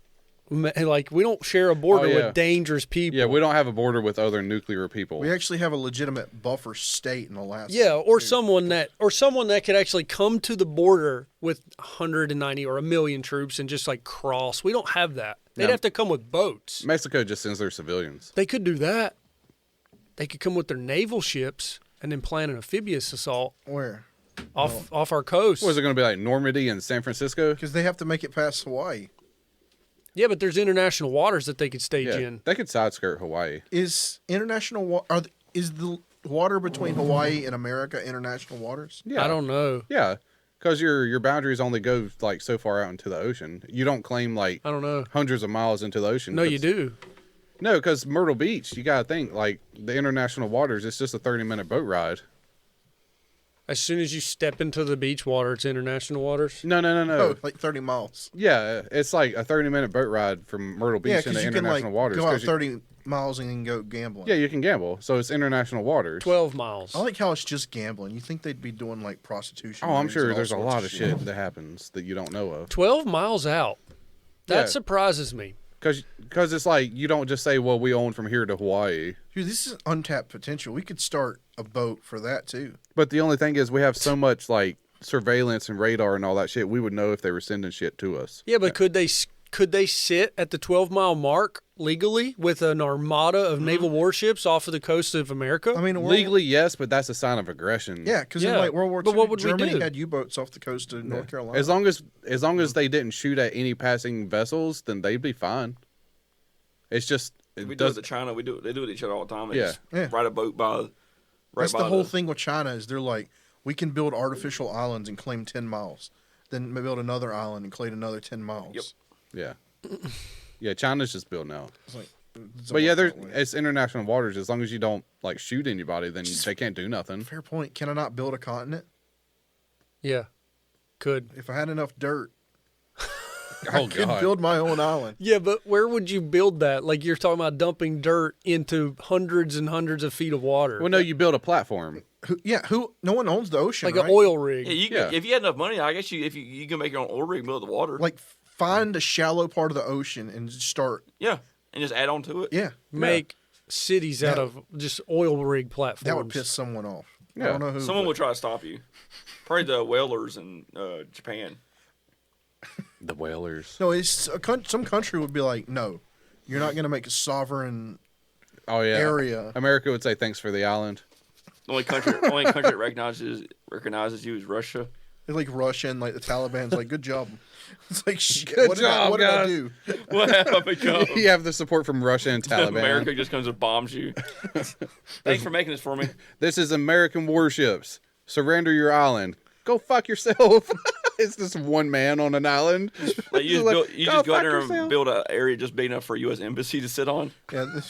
Like we don't share a border yeah. with dangerous people. Yeah, we don't have a border with other nuclear people. We actually have a legitimate buffer state in Alaska. Yeah, or too. someone that could actually come to the border with 190 or 1,000,000 troops and just like cross. We don't have that. They'd No. have to come with boats. Mexico just sends their civilians. They could do that. They could come with their naval ships and then plan an amphibious assault Where? off our coast. What is it going to be like Normandy and San Francisco? Because they have to make it past Hawaii. Yeah, but there's international waters that they could stage Yeah, in. they could side skirt Hawaii. Is is the water between Hawaii and America international waters? Yeah, I don't know. Yeah, because your boundaries only go like so far out into the ocean. You don't claim like I don't know. hundreds of miles into the ocean. No, you 'cause- do. No, because Myrtle Beach, you got to think like the international waters. It's just a 30-minute boat ride. As soon as you step into the beach water, it's international waters. No. Oh, like 30 miles. Yeah, it's like a 30-minute boat ride from Myrtle Beach Yeah, into because you can international waters. go out 'cause you- 30 miles and then go gambling. yeah, you can gamble, so it's international waters. 12 miles. I like how it's just gambling. You think they'd be doing like prostitution? Oh, I'm rings sure and all there's a sorts lot of shit that happens that you don't know of. 12 miles out. That Yeah. surprises me. Because it's like you don't just say, well, we own from here to Hawaii. Dude, this is untapped potential. We could start a boat for that too. But the only thing is, we have so much like surveillance and radar and all that shit. We would know if they were sending shit to us. Yeah, but could they sit at the 12-mile mark legally with an armada of naval warships off of the coast of America? I mean, Legally, yes, but that's a sign of aggression. yeah, because Yeah, in like World War but II, what would we Germany do? had U-boats off the coast of North Carolina. As long as they didn't shoot at any passing vessels, then they'd be fine. It's just We do it to China. They do it to each other all the time. They Yeah. just Yeah. ride a boat by. That's by the whole thing with China is they're like, we can build artificial islands and claim 10 miles, then build another island and claim another 10 miles. Yep. yeah. China's just building out. It's like, it's But yeah, almost that way. it's international waters. As long as you don't like shoot anybody, then they can't do nothing. Fair point. Can I not build a continent? Yeah, could. If I had enough dirt, Oh I could god. build my own island. Yeah, but where would you build that? Like you're talking about dumping dirt into hundreds and hundreds of feet of water. Well, no, you build a platform. No one owns the ocean, like right? an oil rig. Yeah, if you had enough money, I guess you can make your own oil rig middle of the water. Like, find a shallow part of the ocean and just start. yeah, and just add on to it. Yeah, Make cities out of just oil rig platforms. that would piss someone off. I Yeah. don't know who. Someone but- will try to stop you. Probably the whalers in Japan. The whalers. No, it's some country would be like, no, you're not going to make a sovereign Oh yeah. area. America would say thanks for the island. The only country that recognizes you is Russia. It's like Russia and like the Taliban's like, good job. It's like, shit, Good what job, did I guys. do? What have I become? You have the support from Russia and Taliban. America just comes and bombs you. Thanks for making this for me. This is American warships. Surrender your island. Go fuck yourself. It's just one man on an island. Like you Like, just go fuck out there yourself. and build an area just big enough for a U.S. embassy to sit on. Yeah,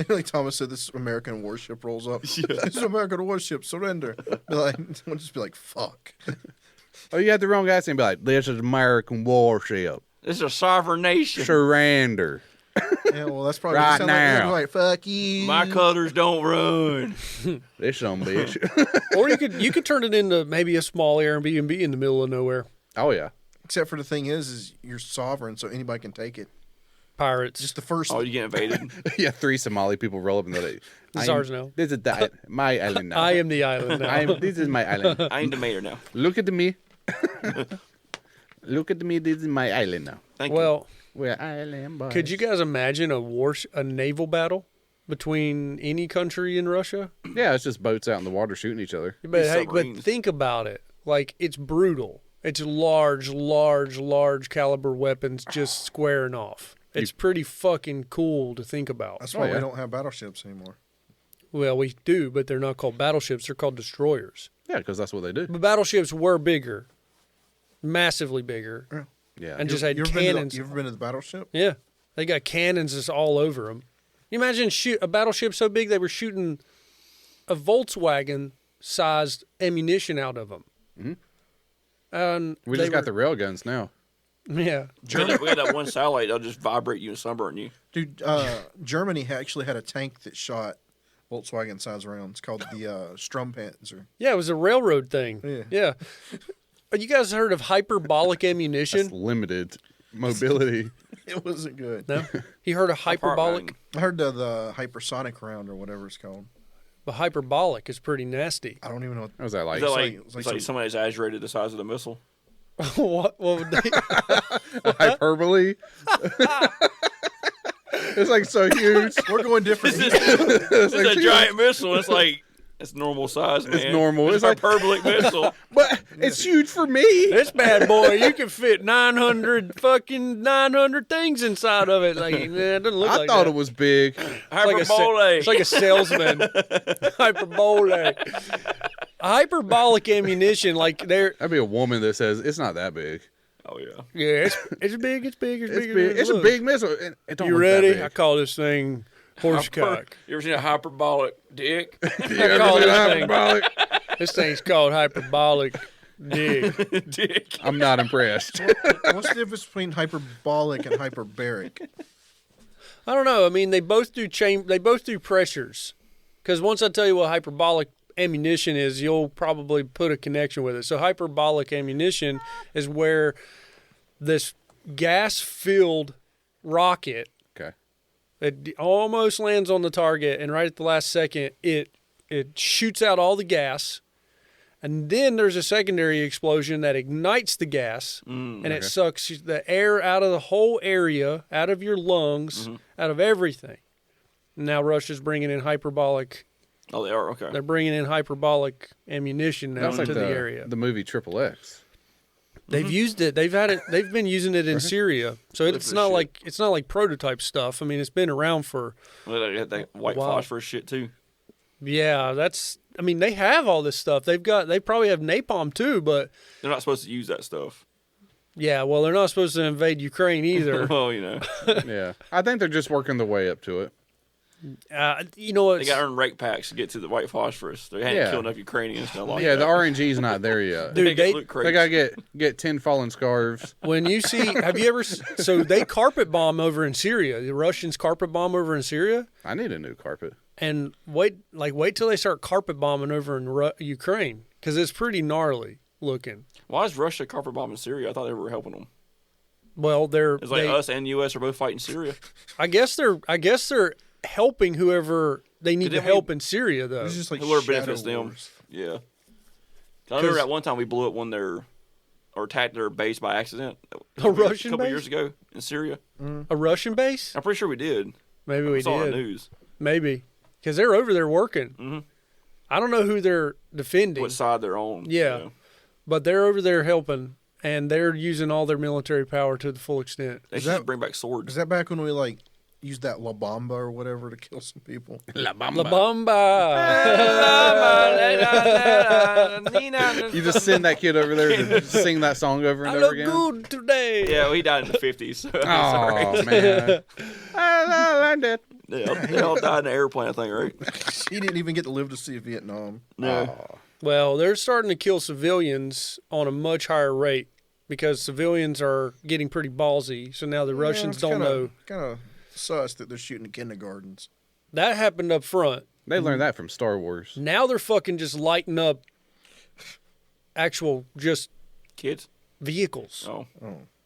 like Thomas said, this American warship rolls up. This is American warship, surrender. Be like, we'll just be like, fuck. Oh, you had the wrong accent. Be like, this is American warship. This is a sovereign nation. Surrender. Yeah, well, that's probably Right what it sound like. now. Like, fuck you. My colors don't run. This some bitch. Or you could turn it into maybe a small Airbnb in the middle of nowhere. Oh yeah. Except for the thing is you're sovereign, so anybody can take it. pirates. Just the first. Oh, you get invaded. Yeah, 3 Somali people roll up and they're like, This is ours now. This is my island now. I am the island now. This is my island. I ain't the mayor now. Look at me. Look at me. This is my island now. Thank you. Well, We're island boys. could you guys imagine a naval battle between any country in Russia? Yeah, it's just boats out in the water shooting each other. But hey, but submarines. think about it. Like, it's brutal. It's large caliber weapons just squaring off. It's pretty fucking cool to think about. That's why yeah. we don't have battleships anymore. Well, we do, but they're not called battleships. They're called destroyers. Yeah, because that's what they do. But battleships were bigger, massively bigger, Yeah. and just had You ever cannons. you ever been to the battleship? Yeah, they got cannons just all over them. You imagine a battleship so big they were shooting a Volkswagen-sized ammunition out of them. We just got the rail guns now. Yeah. We had that one satellite that'll just vibrate you and sunburn you. Dude, Germany actually had a tank that shot Volkswagen-sized rounds called the Strompanzer. Yeah, it was a railroad thing. Yeah. You guys heard of hyperbolic ammunition? That's limited mobility. It wasn't good. No? You heard of hyperbolic? I heard the hypersonic round or whatever it's called. The hyperbolic is pretty nasty. I don't even know what What was that like? Is that it's like, like it's like somebody exaggerated the size of the missile? What would they? Hyperbole? It's like so huge. We're going different. It's a giant missile. It's like it's normal size, man. It's normal. It's It's a like- hyperbolic missile. But it's huge for me. This bad boy, you can fit 900 things inside of it. Like, it doesn't look I like thought that. it was big. Hyperbole. It's like a salesman. Hyperbole. Hyperbolic ammunition, like they're That'd be a woman that says it's not that big. Oh yeah. yeah, it's big, it's big, it's It's big. big. It's a Look. big missile. It don't You look that ready? big. I call this thing horsecock. You ever seen a hyperbolic dick? You ever call seen this a thing- hyperbolic? This thing's called hyperbolic dick. Dick. I'm not impressed. What's the difference between hyperbolic and hyperbaric? I don't know. I mean, they both do pressures. Because once I tell you what hyperbolic ammunition is, you'll probably put a connection with it. So hyperbolic ammunition is where this gas-filled rocket, Okay. it almost lands on the target, and right at the last second, it shoots out all the gas, and then there's a secondary explosion that ignites the gas, and it sucks the air out of the whole area, out of your lungs, out of everything. Now Russia's bringing in hyperbolic. Oh, they are okay. They're bringing in hyperbolic ammunition now That's like into the area. the movie Triple X. They've used it. They've had it. They've been using it in Syria. So it's not like prototype stuff. I mean, it's been around for. Well, they had that white Wow. phosphorus shit too. Yeah, that's. I mean, they have all this stuff. They probably have napalm too. But They're not supposed to use that stuff. yeah, well, they're not supposed to invade Ukraine either. Well, you know, Yeah. I think they're just working their way up to it. You know what? they got to earn rake packs to get to the white phosphorus. They hadn't Yeah. killed enough Ukrainians to like Yeah, that. the RNG's not there yet. Dude, They they- look They crazy. gotta get 10 fallen scarves. When you see, have you ever? So they carpet bomb over in Syria. The Russians carpet bomb over in Syria. I need a new carpet. And wait till they start carpet bombing over in Ukraine, because it's pretty gnarly looking. Why is Russia carpet bombing Syria? I thought they were helping them. Well, It's like us and U.S. are both fighting Syria. I guess they're helping whoever they need to Didn't we- help in Syria, though. It's just like Whoever Shadow benefits them. Wars. Yeah. I remember that one time we blew up one of their, or attacked their base by accident. A Russian A couple base? years ago in Syria. A Russian base? I'm pretty sure we did. Maybe we It's on the did. news. Maybe because they're over there working. Mhm. I don't know who they're defending, What side they're on. Yeah. but they're over there helping, and they're using all their military power to the full extent. They Is should that- just bring back swords. Is that back when we used that La Bamba or whatever to kill some people? La La Bamba. Bamba. You just send that kid over there to sing that song over and I over look again. good today. Yeah, well, he died in the 50s. So Oh sorry. man. I learned it. They all died in an airplane, I think, right? He didn't even get to live to see Vietnam. No. Well, they're starting to kill civilians on a much higher rate because civilians are getting pretty ballsy. So now the Russians don't know. Kind of sus that they're shooting kindergartens. That happened up front. They learned that from Star Wars. Now they're fucking just lighting up actual just Kids? vehicles. Oh.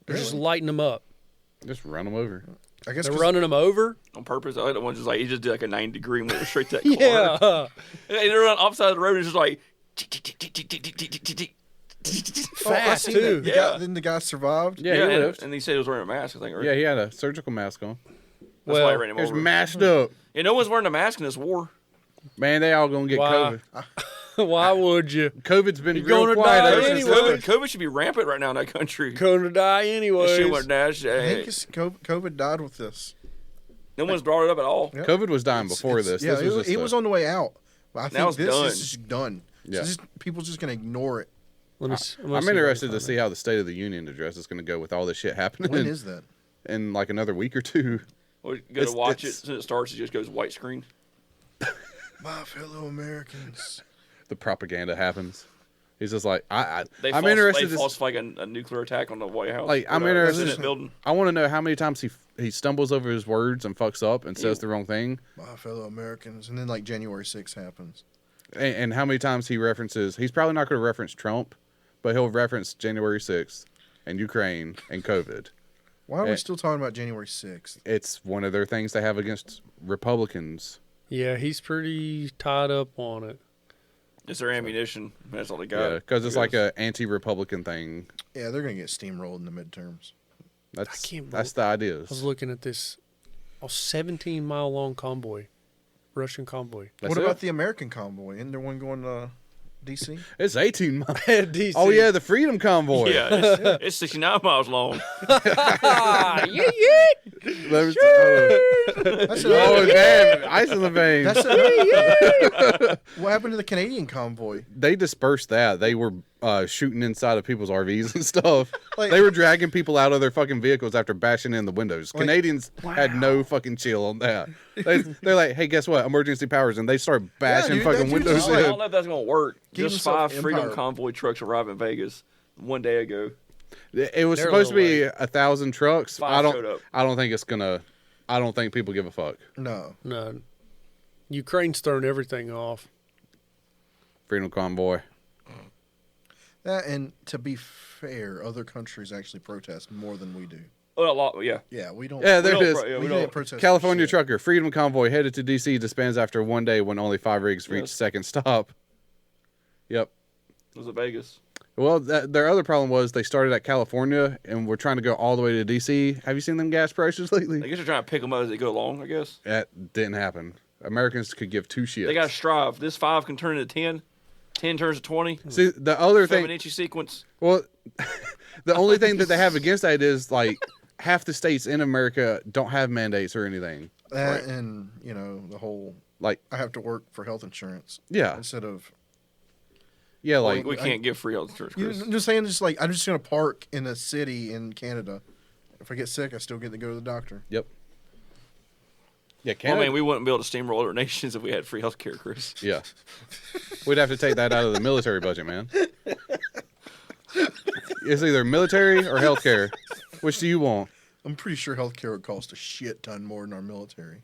They're just lighting them up. Just run them over. I guess They're 'cause- running them over. on purpose. The other one just like he just did like a 90-degree and went straight to that Yeah. corner. And they're on the opposite side of the road and it's just like Oh, I Fast seen too. that. The Yeah. guy, then the guy survived. Yeah, he lived. and he said he was wearing a mask, I think, right? Yeah, he had a surgical mask on. That's why I ran him He was over. mashed up. Yeah, no one's wearing a mask in this war. Man, they all gonna get Why? COVID. Why would you? COVID's been You're real gonna quiet die ever since anyway. COVID should be rampant right now in that country. Going to die That anyways. shit went down. I think it's COVID died with this. No one's brought it up at all. Yeah. COVID was dying before this. Yeah, This was just it a- was on the way out. But I Now think it's this done. is just done. Yeah. So people's just gonna ignore it. Let me, I'm interested to see how the State of the Union address is going to go with all this shit happening When is that? in like another week or two. Or you go to watch it. it's- As soon as it starts, it just goes white screen. My fellow Americans. The propaganda happens. He's just like, I'm They interested. They to falsify a nuclear attack on the White House. Like, I'm Or the interested- Senate building. I want to know how many times he stumbles over his words and fucks up and says the wrong thing, My fellow Americans. And then like January 6th happens. and how many times he references. He's probably not going to reference Trump, but he'll reference January 6th and Ukraine and COVID. Why are we Eh. still talking about January 6th? It's one of their things they have against Republicans. Yeah, he's pretty tied up on it. It's their ammunition. That's all they got. Yeah, because it's like a anti-Republican thing. Yeah, they're gonna get steamrolled in the midterms. That's can't that's the I was ideas. looking at this 17-mile long convoy, Russian convoy. That's what it. about the American convoy? Isn't there one going to D.C.? It's 18 miles. DC. Oh yeah, the Freedom Convoy. Yeah, it's 69 miles long. Ah, yeah. Let me- oh, That's oh, damn, ice in the veins. What happened to the Canadian convoy? They dispersed that. They were shooting inside of people's RVs and stuff. Like- They were dragging people out of their fucking vehicles after bashing in the windows. Canadians had no fucking chill on that. They're like, hey, guess what? Emergency powers, and they start bashing dude, fucking that dude's windows just I in. don't know if that's gonna work. Give Just himself 5 Freedom empire. Convoy trucks arrived in Vegas one day ago. It was They're a supposed to little be 1,000 trucks. Five showed up. I don't think it's gonna. I don't think people give a fuck. No. No, Ukraine's thrown everything off. Freedom Convoy. That, and to be fair, other countries actually protest more than we do. Oh, a lot. Yeah. Yeah, we don't. Yeah, there We it don't is. pro- yeah, we we don't don't. protest. for California shit. trucker Freedom Convoy headed to D.C. disbands after one day when only 5 rigs reached Yes. second stop. Yep. Was it Vegas? Well, their other problem was they started at California and were trying to go all the way to D.C. Have you seen them gas prices I lately? guess they're trying to pick them up as they go along. I guess That didn't happen. Americans could give two shits. they got to strive. This 5 can turn into 10. 10 turns to 20. See, the other thing. Fibonacci sequence. Well, the only thing that they have against that is like half the states in America don't have mandates or anything. That and the whole Like, I have to work for health insurance yeah, instead of yeah, like we can't give free health insurance, Chris. I'm just saying, just like I'm just gonna park in a city in Canada. If I get sick, I still get to go to the doctor. yep. Yeah, Well, Canada. I mean, we wouldn't be able to steamroll other nations if we had free health care, Chris. Yeah, we'd have to take that out of the military budget, man. It's either military or healthcare. Which do you want? I'm pretty sure healthcare would cost a shit ton more than our military.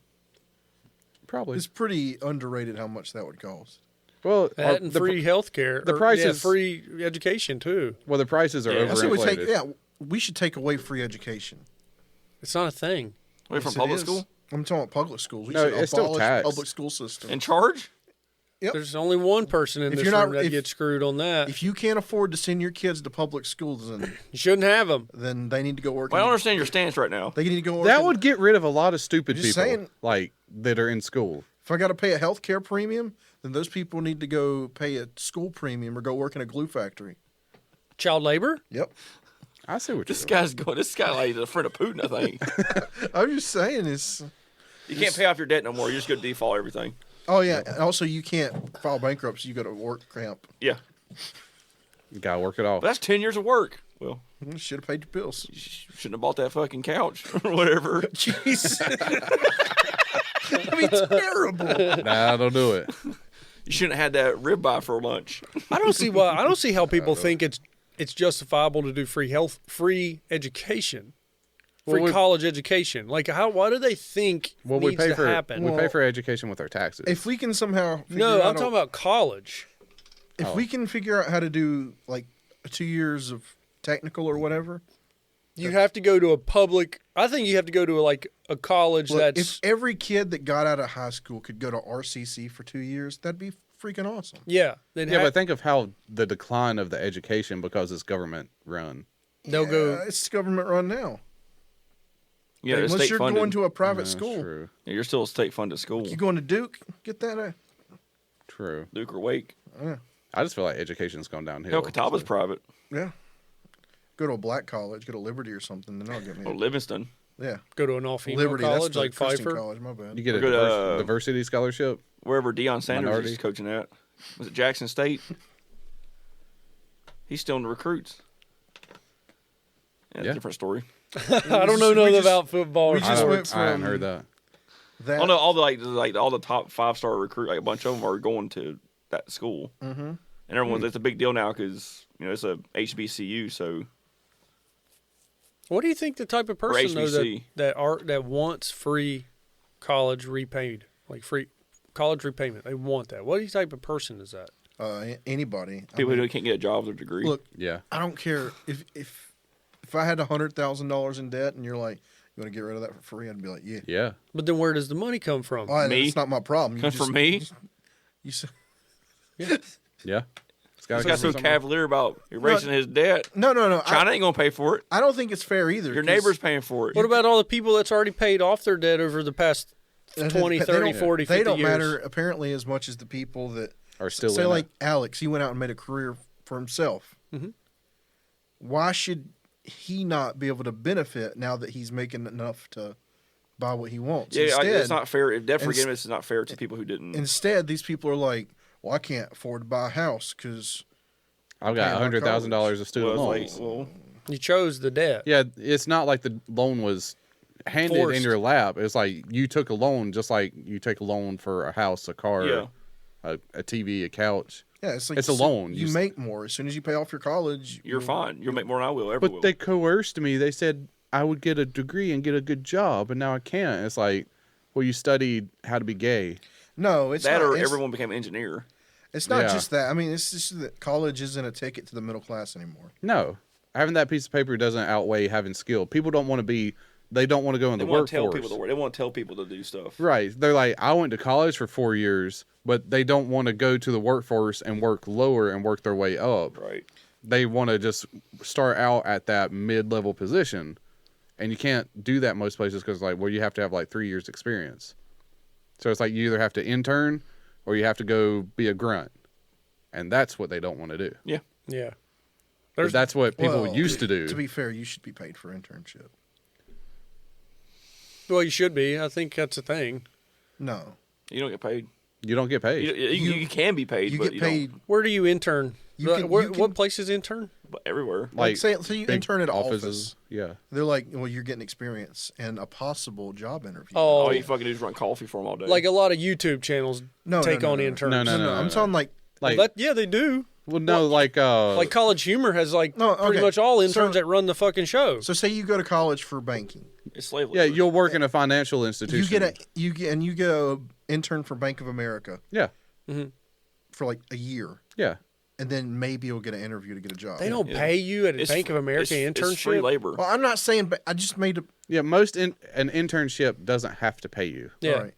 Probably. It's pretty underrated how much that would cost. Well, That and free health care. the prices- free education, too. Well, the prices are Yeah. I say we overinflated. take. Yeah, we should take away free education. It's not a thing. Wait, from Yes, it public is. school? I'm talking about public schools. We No, should it's still abolish taxed. public school system. In charge? Yep. There's only one person in If this you're not- room that if- gets screwed on that. If you can't afford to send your kids to public schools, You shouldn't have them. then they need to go work. Well, I don't in- understand your stance right now. They need to go work. That in- would get rid of a lot of stupid Just people saying. like that are in school. If I got to pay a health care premium, then those people need to go pay a school premium or go work in a glue factory. Child labor? Yep. I see what This you're guy's going. This guy like a friend of Putin, I think. I'm just saying it's. You can't pay off your debt no more. You just go default everything. Oh yeah. And also, you can't file bankruptcy. You got to work camp. Yeah, You gotta work it off. but that's 10 years of work. Well, You should have paid your bills. you shouldn't have bought that fucking couch or whatever. Jeez. That'd be terrible. Nah, don't do it. You shouldn't have had that ribeye for lunch. I don't see why. I don't see how people think it's justifiable to do free education, free Well, we- college education. Like, why do they think Well, we needs pay to for happen? we pay for education with our taxes. If we can somehow. No, I'm talking about college. If we can figure out how to do like 2 years of technical or whatever, You have to go to a public. I think you have to go to a college Look, that's. if every kid that got out of high school could go to RCC for 2 years, that'd be freaking awesome. Yeah. But think of how the decline of the education because it's government run. They'll go. It's government run now. Yeah, it's Unless state you're funded. going to a private That's school. True. Yeah, you're still a state funded school. You going to Duke? Get that. True. Duke or Wake. I just feel like education's gone downhill. Hell, Catawba's private. Yeah. Go to a black college. Go to Liberty or something. Then I'll get me. Or Livingston. Yeah. Go to an all-female Liberty. college That's the like Christian Pfeiffer. college. My bad. You get a Good, diversity scholarship. Wherever Deion Sanders Minority. is coaching at. Was it Jackson State? He's still in the recruits. Yeah. Different story. I don't know nothing about football. we or just sports. went I hadn't from- heard that. That. Oh no, all the top 5-star recruit, like a bunch of them are going to that school, and everyone's it's a big deal now because it's a HBCU. So What do you think the type of person though HBC. that wants free college repaid, like free college repayment? They want that. What type of person is that? Anybody. people who can't get a job with their degree. Look, Yeah. I don't care if I had $100,000 in debt and you're like, you want to get rid of that for free? I'd be like, yeah. Yeah. But then where does the money come from? Oh, Me? It's not my problem. Comes from me. You say, Yeah. It's He's got so cavalier about erasing his debt. no. China ain't gonna pay for it. I don't think it's fair either. Your 'cause neighbor's paying for it. What about all the people that's already paid off their debt over the past 20, 30, 40, 50 They don't years? matter apparently as much as the people that Are still say in like it. Alex. He went out and made a career for himself. Mhm. Why should he not be able to benefit now that he's making enough to buy what he wants? Yeah, Instead, it's not fair. Debt ins- forgiveness is not fair to people who didn't. Instead, these people are like, well, I can't afford to buy a house because I've paying got my $100,000 college. of student Well, loans. it's like, well, You chose the debt. Yeah, it's not like the loan was handed Forced. in your lap. It's like you took a loan just like you take a loan for a house, a car, Yeah. a TV, a couch. yeah, it's like It's a loan. You You- make more as soon as you pay off your college. you're fine. You'll make more than I will. But they coerced me. They said I would get a degree and get a good job, and now I can't. It's like, well, you studied how to be gay. No, it's that not, or it's, everyone became an engineer. It's not Yeah. just that. I mean, it's just that college isn't a ticket to the middle class anymore. No, having that piece of paper doesn't outweigh having skill. People don't want to be. They don't want to go in They the want to tell workforce. people to work. They want to tell people to do stuff. Right. They're like, I went to college for 4 years, but they don't want to go to the workforce and work lower and work their way up. Right. They want to just start out at that mid-level position. And you can't do that most places because, like, well, you have to have like 3 years experience. So it's like you either have to intern or you have to go be a grunt. And that's what they don't want to do. Yeah. But that's what people Well, used to do. To be fair, you should be paid for internship. Well, you should be. I think that's a thing. No, You don't get paid. You don't get paid. You can be paid. you but get you paid. Where do you intern? You can- Where- you can- what places intern? But everywhere. Like, like say you big intern at an offices. office. Yeah. They're like, well, you're getting experience and a possible job interview. Oh, All you fucking do is run coffee for them all day. like a lot of YouTube channels No, take no, on no, no. interns. No. I'm talking like Like, Yeah, they do. well, no, like College Humor has No, pretty okay. much all interns So- that run the fucking show. so. Say you go to college for banking. it's slave yeah, labor. you'll work in a financial institution. You get a intern for Bank of America Yeah. for like a year, Yeah. and then maybe you'll get an interview to get a job. They don't Yeah. pay you at a It's Bank of fr- America internship. It's free labor. Well, I'm not saying, but I just made a. Yeah, an internship doesn't have to pay you, Yeah. All right.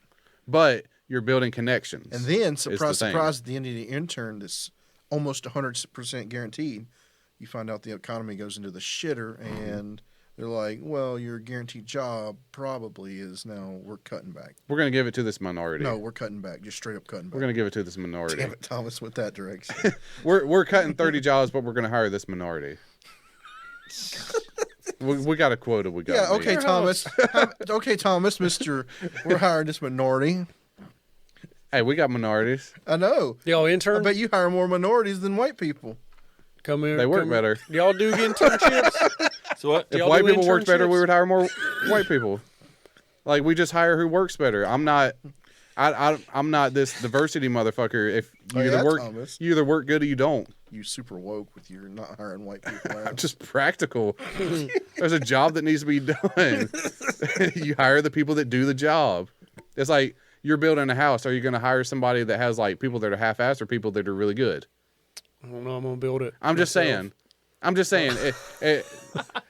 but you're building connections. And then, the surprise, thing. surprise, at the end of the intern, that's almost 100% guaranteed, you find out the economy goes into the shitter, and they're like, well, your guaranteed job probably is now, we're cutting back. we're going to give it to this minority. No, we're cutting back, just straight up cutting back. We're going to give it to this minority. Damn it, Thomas, with that direction. We're cutting 30 jobs, but we're going to hire this minority. we got a quota. We got. Yeah, okay, Thomas. Okay, Thomas, we're hiring this minority. Hey, we got minorities. I know. Y'all I intern? bet you hire more minorities than white people. Come here. They work come- better. Y'all do internships? So what? If y'all white do people worked better, we internships? would hire more white people. Like we just hire who works better. I'm not this diversity motherfucker. If you Oh, either yeah, work, Thomas. you either work good or you don't. You super woke with your not hiring white people. I'm just practical. There's a job that needs to be done. You hire the people that do the job. It's like you're building a house. Are you going to hire somebody that has like people that are half-assed or people that are really good? I don't know. I'm going to build it. I'm just myself. saying. I'm just saying,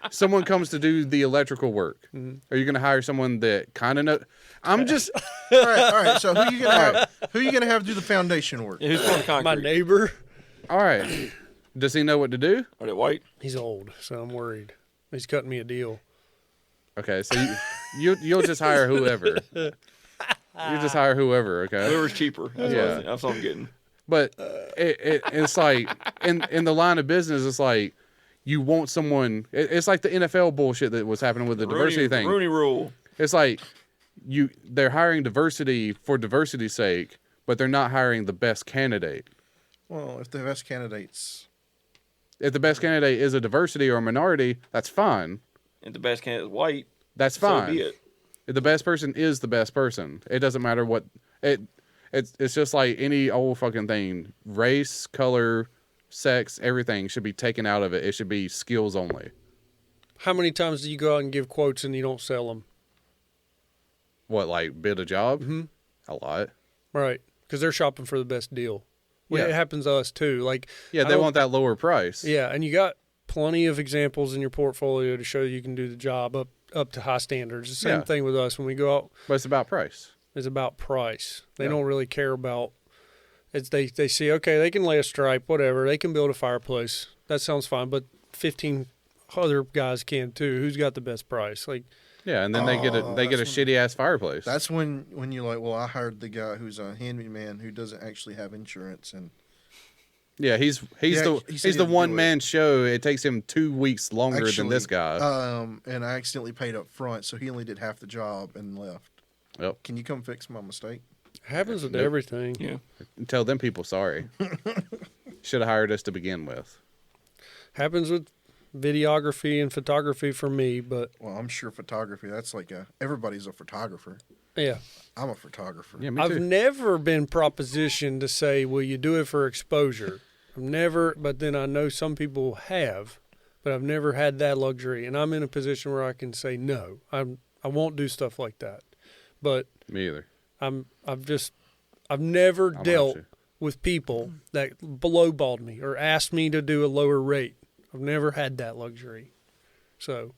someone comes to do the electrical work. Are you going to hire someone that kind of know? I'm just All right. So who you gonna have do the foundation work? Who's pouring concrete? My neighbor. all right. Does he know what to do? Are they white? He's old, so I'm worried. He's cutting me a deal. Okay, so you'll just hire whoever. You just hire whoever. Okay. Whoever's cheaper. That's what I'm getting. But it's like in the line of business, it's like you want someone. It's like the NFL bullshit that was happening with the diversity thing. Rooney Rule. It's like they're hiring diversity for diversity's sake, but they're not hiring the best candidate. Well, if the best candidates, If the best candidate is a diversity or a minority, that's fine. And the best candidate is white. That's So fine. be it. If the best person is the best person. It doesn't matter what it's just like any old fucking thing. Race, color, sex, everything should be taken out of it. It should be skills only. How many times do you go out and give quotes and you don't sell them? What, like bid a job? Mm-hmm. A lot. Right, because they're shopping for the best deal. Well, Yeah. it happens to us too. Like, Yeah, I they don't- want that lower price. Yeah, and you got plenty of examples in your portfolio to show you can do the job up to high standards. The same Yeah. thing with us when we go out. But it's about price. Is about price. They Yeah. don't really care about. It's they see, okay, they can lay a stripe, whatever. They can build a fireplace. That sounds fine, but 15 other guys can too. Who's got the best price? Like, Yeah, and then they get a that's shitty ass fireplace. that's when you're like, well, I hired the guy who's a handyman who doesn't actually have insurance, and Yeah, he's Yeah, the he said he's the he'd do one man show. It takes him 2 weeks longer than this guy. And I accidentally paid up front, so he only did half the job and left. Yep. Can you come fix my mistake? happens with Nope. everything. Yeah. Tell them people sorry. Should have hired us to begin with. Happens with videography and photography for me, but Well, I'm sure photography. That's like everybody's a photographer. yeah. I'm a photographer. Yeah, me I've too. never been propositioned to say, will you do it for exposure? I've never, but then I know some people have, but I've never had that luxury. And I'm in a position where I can say, no, I won't do stuff like that. But Me either. I've never I'm dealt with you. with people that lowballed me or asked me to do a lower rate. I've never had that luxury. So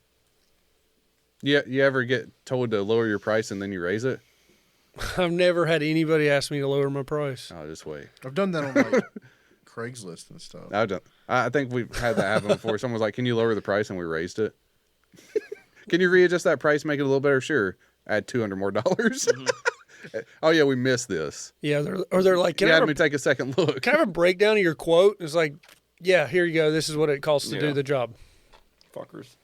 Yeah, you ever get told to lower your price and then you raise it? I've never had anybody ask me to lower my price. Oh, just wait. I've done that on like Craigslist and stuff. I've done. I think we've had that happen before. Someone was like, "Can you lower the price?" and we raised it. Can you readjust that price, make it a little better? Sure. Add $200 more. Oh yeah, we missed this. Yeah, they're like, You can I had have me take a second look. Can I have a breakdown of your quote? It's like, yeah, here you go. This is what it costs to Yeah. do the job. Fuckers.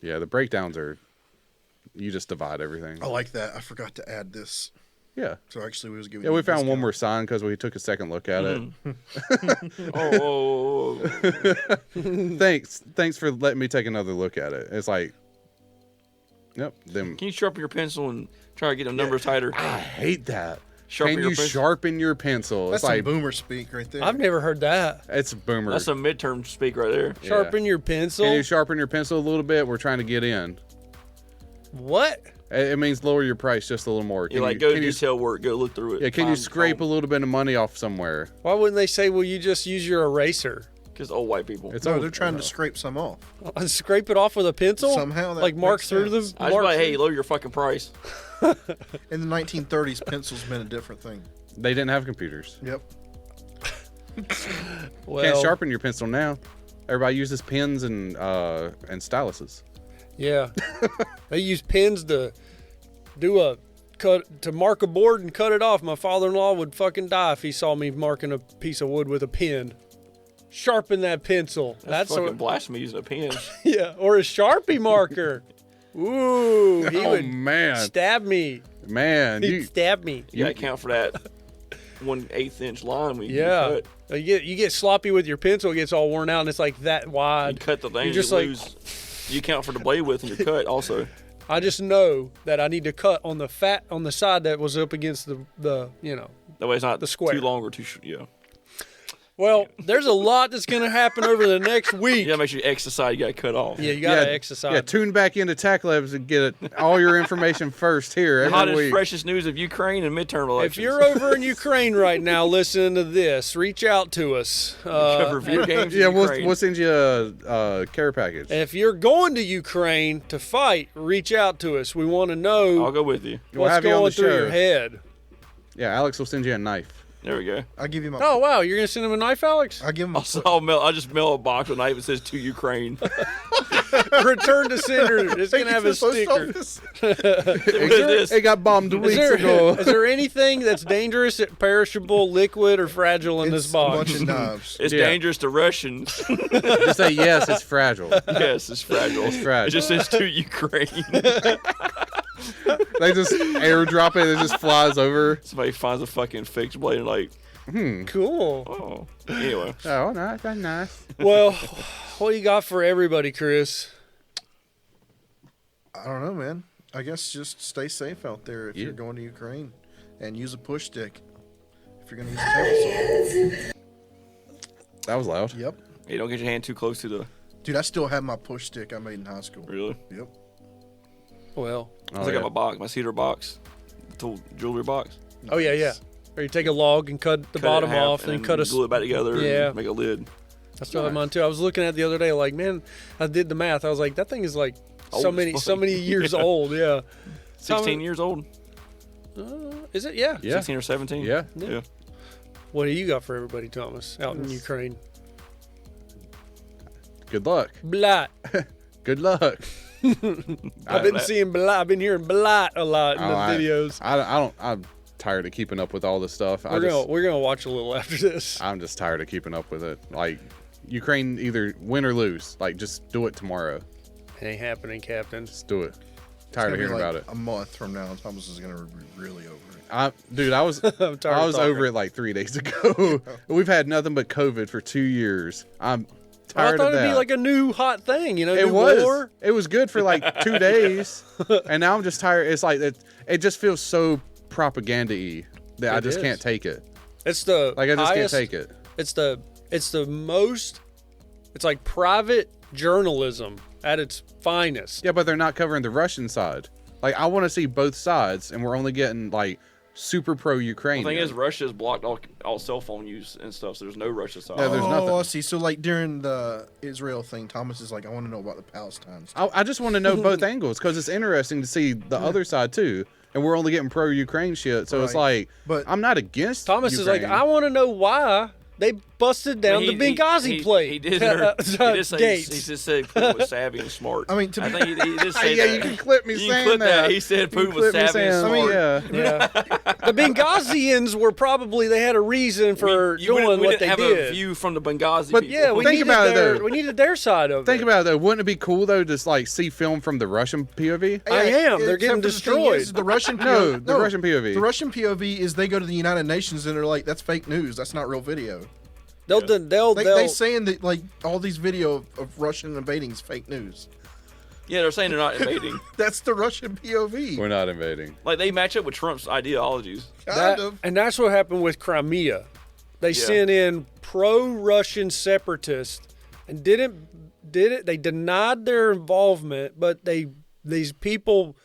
Yeah, the breakdowns are. You just divide everything. I like that. I forgot to add this. Yeah. So actually, we was giving. Yeah, you we a found one discount. more sign because we took a second look at it. Oh. Thanks for letting me take another look at it. It's like, yep. Them. Can you sharpen your pencil and try to get the numbers tighter? I hate that. Sharpen Can your you pencil? sharpen your pencil? That's It's like some boomer speak right there. I've never heard that. it's boomer. That's a midterm speak right there. Yeah. Sharpen your pencil. Can you sharpen your pencil a little bit? We're trying to get in. What? It means lower your price just a little more. You like go can to you, detail work, go look through it. yeah, can you scrape a little bit of money off somewhere? Why wouldn't they say, well, you just use your eraser? Because old white people. It's No, old. they're trying to scrape some off. Scrape it off with a pencil? Somehow that like mark makes through sense. the. I was mark like, hey, through- lower your fucking price. In the 1930s, pencils meant a different thing. They didn't have computers. Yep. well, Can't sharpen your pencil now. Everybody uses pens and styluses. Yeah. They use pens to mark a board and cut it off. My father-in-law would fucking die if he saw me marking a piece of wood with a pen. Sharpen that pencil. That's fucking what, blasphemy using a pen. yeah, or a Sharpie marker. Ooh, he Oh would man, stab me. man, He'd you stab me. You gotta count for that 1/8 inch line when you Yeah. cut. You get sloppy with your pencil, it gets all worn out, and it's like that You wide. cut the thing, You're you just like- lose. You count for the blade width in your cut also. I just know that I need to cut on the side that was up against the That way it's not The square. too long or too short. Yeah. Well, there's a lot that's going to happen over the next week. You gotta make sure you exercise. You gotta cut off. Yeah, you got to exercise. Yeah, tune back into TACT Labs and get all your information first here every Hottest, week. freshest news of Ukraine and midterm elections. If you're over in Ukraine right now listening to this, reach out to us. cover video games, in Yeah, Ukraine. we'll send you a care package. If you're going to Ukraine to fight, reach out to us. We want to know I'll go with you. We'll what's have you on going the through show. your head. Yeah, Alex will send you a knife. There we go. I'll give you my. Oh, wow. You're going to send him a knife, Alex? I'll give him. I'll just mail a box with a knife that says to Ukraine. Return to sender. It's going to have a sticker. What is this? It got bombed Is weeks there, ago. is there anything that's dangerous, perishable, liquid, or fragile in It's this a box? bunch of knives. It's Yeah. dangerous to Russians. Just say yes, it's fragile. Yes, it's fragile. It's fragile. It just says to Ukraine. They just airdrop it. It just flies over. Somebody finds a fucking fixed blade and like, Cool. oh. Anyway, Oh, nice. That's nice. Well, what do you got for everybody, Chris? I don't know, man. I guess just stay safe out there if Yeah. you're going to Ukraine, and use a push stick if you're going to use a table saw. That was loud. Yep, hey, don't get your hand too close to the. dude. I still have my push stick I made in high school. Really? Yep. Well, I got my box, my cedar box, jewelry box. oh, yeah. Or you take a log and cut the Cut it in bottom half off, and then cut a. glue it back together. Yeah. And make a lid. I still have mine too. I was looking at it the other day, like, man, I did the math. I was like, that thing is like Old so as many, fuck. so many years old. Yeah. 16 years old. Is it? Yeah. Yeah. 16 or 17. Yeah. Yeah. What do you got for everybody, Thomas, out in Ukraine? Good luck. Blat. Good luck. I've been seeing blat. I've been hearing blat a lot in the videos. I'm tired of keeping up with all this stuff. We're gonna watch a little after this. I'm just tired of keeping up with it. Like, Ukraine either win or lose. Like, just do it tomorrow. It ain't happening, Captain. Just do it. It's Tired gonna of be hearing like about it. a month from now, Thomas is going to be really over it. I was I'm tired I of was talking. over it like 3 days ago. We've had nothing but COVID for 2 years. I'm Well, I tired thought of it'd that. be like a new hot thing, it new was. war. It was good for like 2 days, and now I'm just tired. It's like it just feels so propaganda-y that I It just is. can't take it. It's the Like, I just highest, can't take it. It's the most. It's like private journalism at its finest. Yeah, but they're not covering the Russian side. Like, I want to see both sides, and we're only getting like super pro-Ukraine. The thing is, Russia's blocked all cell phone use and stuff, so there's no Russia side. Yeah, there's oh, nothing. I see. So, like, during the Israel thing, Thomas is like, I want to know about the Palestine stuff. I just want to know both angles because it's interesting to see the other side too. And we're only getting pro-Ukraine shit, so it's Right. like, But- I'm not against Thomas Ukraine. is like, I want to know why they busted down the Benghazi plate. He did. He did say gates. he just said Putin was savvy and smart. I mean, to I be- think he did say yeah, that. you can clip me You can saying clip that. He said You can Putin was clip me savvy and saying, smart. yeah. The Benghazians were probably they had a reason for we doing didn't what they have did. a view from the Benghazi But people. Yeah, we Think needed about it, their though. we needed their side of Think it. about it though. Wouldn't it be cool though, to like see film from the Russian POV? I am. They're except getting for the thing destroyed. is, the Russian No, POV, the Russian POV. The Russian POV is they go to the United Nations and they're like, "That's fake news. That's not real video." They'll They saying that like all these video of Russian invading is fake news. Yeah, they're saying they're not invading. That's the Russian POV. We're not invading. Like they match up with Trump's ideologies. Kind of. and that's what happened with Crimea. They sent in pro-Russian separatists and didn't they denied their involvement, but these people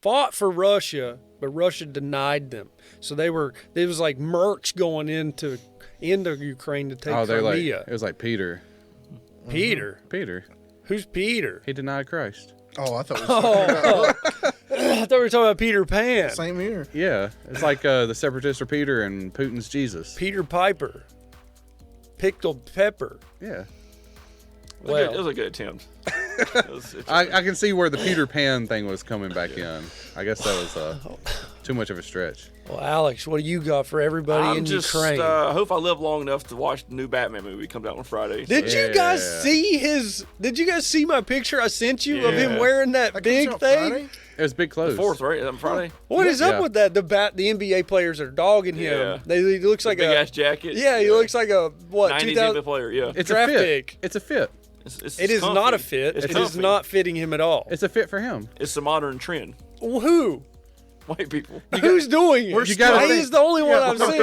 fought for Russia, but Russia denied them. So it was like mercs going into Ukraine to take They're like, Crimea. it was like Peter. Peter. Peter. Who's Peter? He denied Christ. Oh, I thought we were talking about I thought we were talking about Peter Pan. same here. Yeah, it's like the separatists are Peter and Putin's Jesus. Peter Piper. Pickled pepper. Yeah, It was a good attempt. I can see where the Peter Pan thing was coming back in. I guess that was too much of a stretch. Well, Alex, what do you got for everybody I'm in just Ukraine? I hope I live long enough to watch the new Batman movie comes out on Friday. Did you guys Yeah. see Did you guys see my picture I sent you of him Yeah. wearing that That big comes out thing? Friday? It was big clothes. Fourth, right? On Friday. What is Yeah. up with that? The NBA players are dogging him. Yeah. He looks like Big a ass jacket. yeah. He looks like a what? 90s 2000. NBA player. Yeah. It's draft a fit. pick. It's a fit. It is comfy. not a fit. It's It is comfy. not fitting him at all. It's a fit for him. It's the modern trend. Who? White people. Who's doing it? You gotta He's the only one I've seen.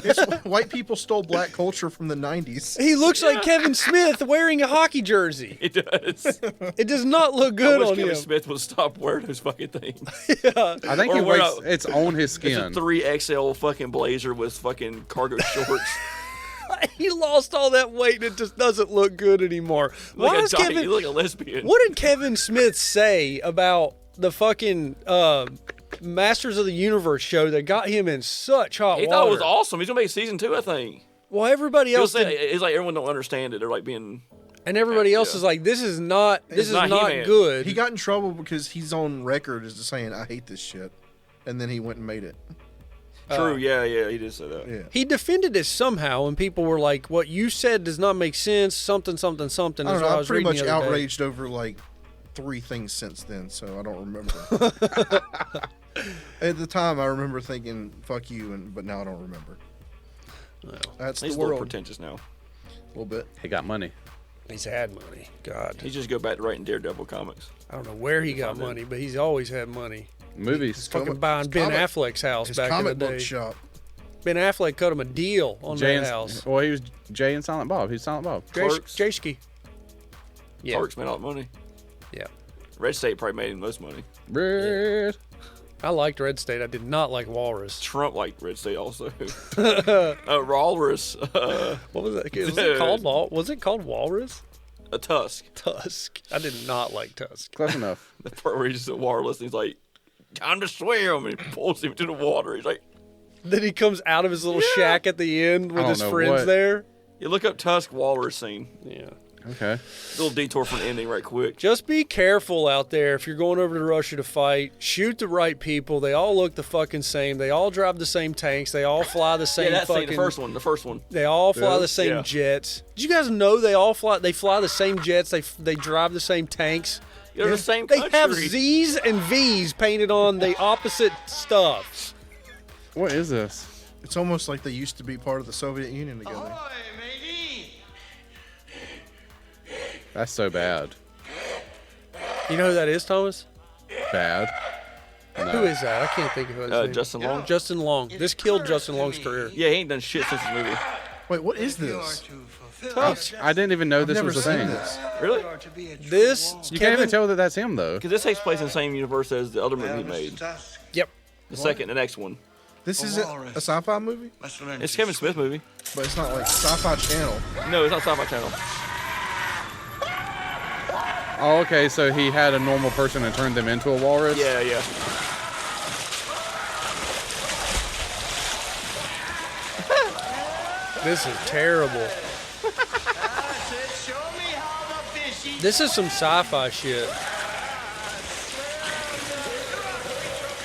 It's white people stole black culture from the 90s. He looks like Kevin Smith wearing a hockey jersey. It does. It does not look I good wish on Kevin him. Smith would stop wearing those fucking things. I think Or he wear wakes. a- It's on his It's a skin. 3XL fucking blazer with fucking cargo shorts. He lost all that weight and it just doesn't look good anymore. Why Like a is giant, Kevin? you look like a lesbian. What did Kevin Smith say about the fucking Masters of the Universe show that got him in such hot He water? thought it was awesome. He's gonna make season 2, I think. Well, everybody He'll else say did, it's like everyone don't understand it. They're like being. and everybody else Yeah. is like, "This is not not He-Man. good." He got in trouble because he's on record as saying, I hate this shit. And then he went and made it. True. Yeah. He did say that. Yeah. He defended it somehow, and people were like, "What you said does not make sense." Something. I Is don't what know. I I'm was pretty reading much the other day. outraged over like 3 things since then, so I don't remember. At the time, I remember thinking "fuck you," but now I don't remember. That's He's the a little world. pretentious now. A little bit. He got money. He's had money. God, He just go back to writing Daredevil comics. I don't know where he got money, but he's always had money. Movies. Fucking buying Ben comic- Affleck's house His back in the comic book day. shop. Ben Affleck cut him a deal on Jay that and, house. Well, he was Jay and Silent Bob. He's Silent Bob. Clerks. Jayski. Yeah. Clerks made all the money. Yeah. Red State probably made the most money. Red. I liked Red State. I did not like Walrus. Trump liked Red State also. Walrus. What was that? Was it called Was it called Walrus? A Tusk. Tusk. I did not like Tusk. Close enough. The part where he's just wireless and he's like, time to swim. And he pulls him into the water. He's like, Then he comes out of his little shack at the end with don't his know friends what- there. you look up Tusk Walrus scene. Yeah. Okay. Little detour from the ending right quick. Just be careful out there if you're going over to Russia to fight. Shoot the right people. They all look the fucking same. They all drive the same tanks. They all fly the same Yeah, that fucking. scene, the first one. They all fly Yeah. the same Yeah. jets. Did you guys know they all fly? They fly the same jets. They drive the same tanks. They're the same They country. have Z's and V's painted on the opposite stuff. What is this? It's almost like they used to be part of the Soviet Union together. That's so bad. You know who that is, Thomas? Bad. No. Who is that? I can't think of his name. Justin Long. Justin Long. This killed Justin Long's career. Yeah, he ain't done shit since the movie. Wait, what is this? I didn't even know this Never was a seen thing. this. Really? This You can't even Kevin. tell that that's him though. Because this takes place in the same universe as the other movie he made. Yep. The next one. This isn't a sci-fi movie, It's a Kevin Smith movie. but it's not like Sci-Fi Channel. No, it's not Sci-Fi Channel. Oh, okay. So he had a normal person and turned them into a walrus. Yeah. This is terrible. This is some sci-fi shit.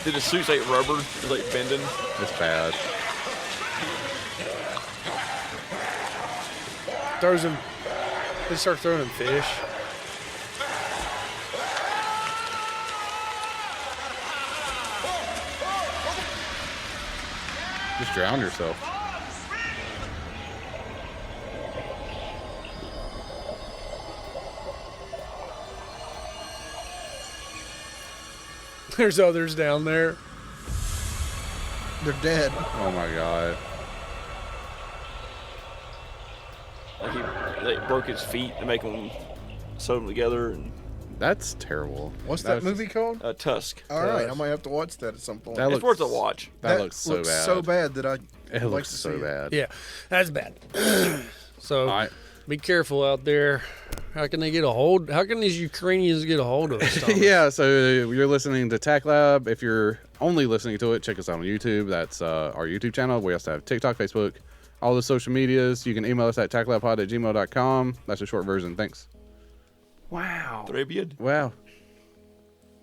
Did the suits like rubber? It was like bending. It's bad. Throws him. They start throwing him fish. Just drown yourself. There's others down there. They're dead. Oh my god. Like he like broke his feet to make them sew them together. And That's terrible. What's that movie called? Tusk. All right, I might have to watch that at some point. That It's worth a watch. That looks so bad. So bad that I It like looks to so see it. bad. Yeah, that's bad. So All right. be careful out there. How can they get a hold? How can these Ukrainians get a hold of us? Thomas? Yeah, so you're listening to TACT Lab. If you're only listening to it, check us out on YouTube. That's our YouTube channel. We also have TikTok, Facebook, all the social medias. You can email us at tactlabpod@gmail.com. That's a short version. Thanks. Wow. Arabian. Wow.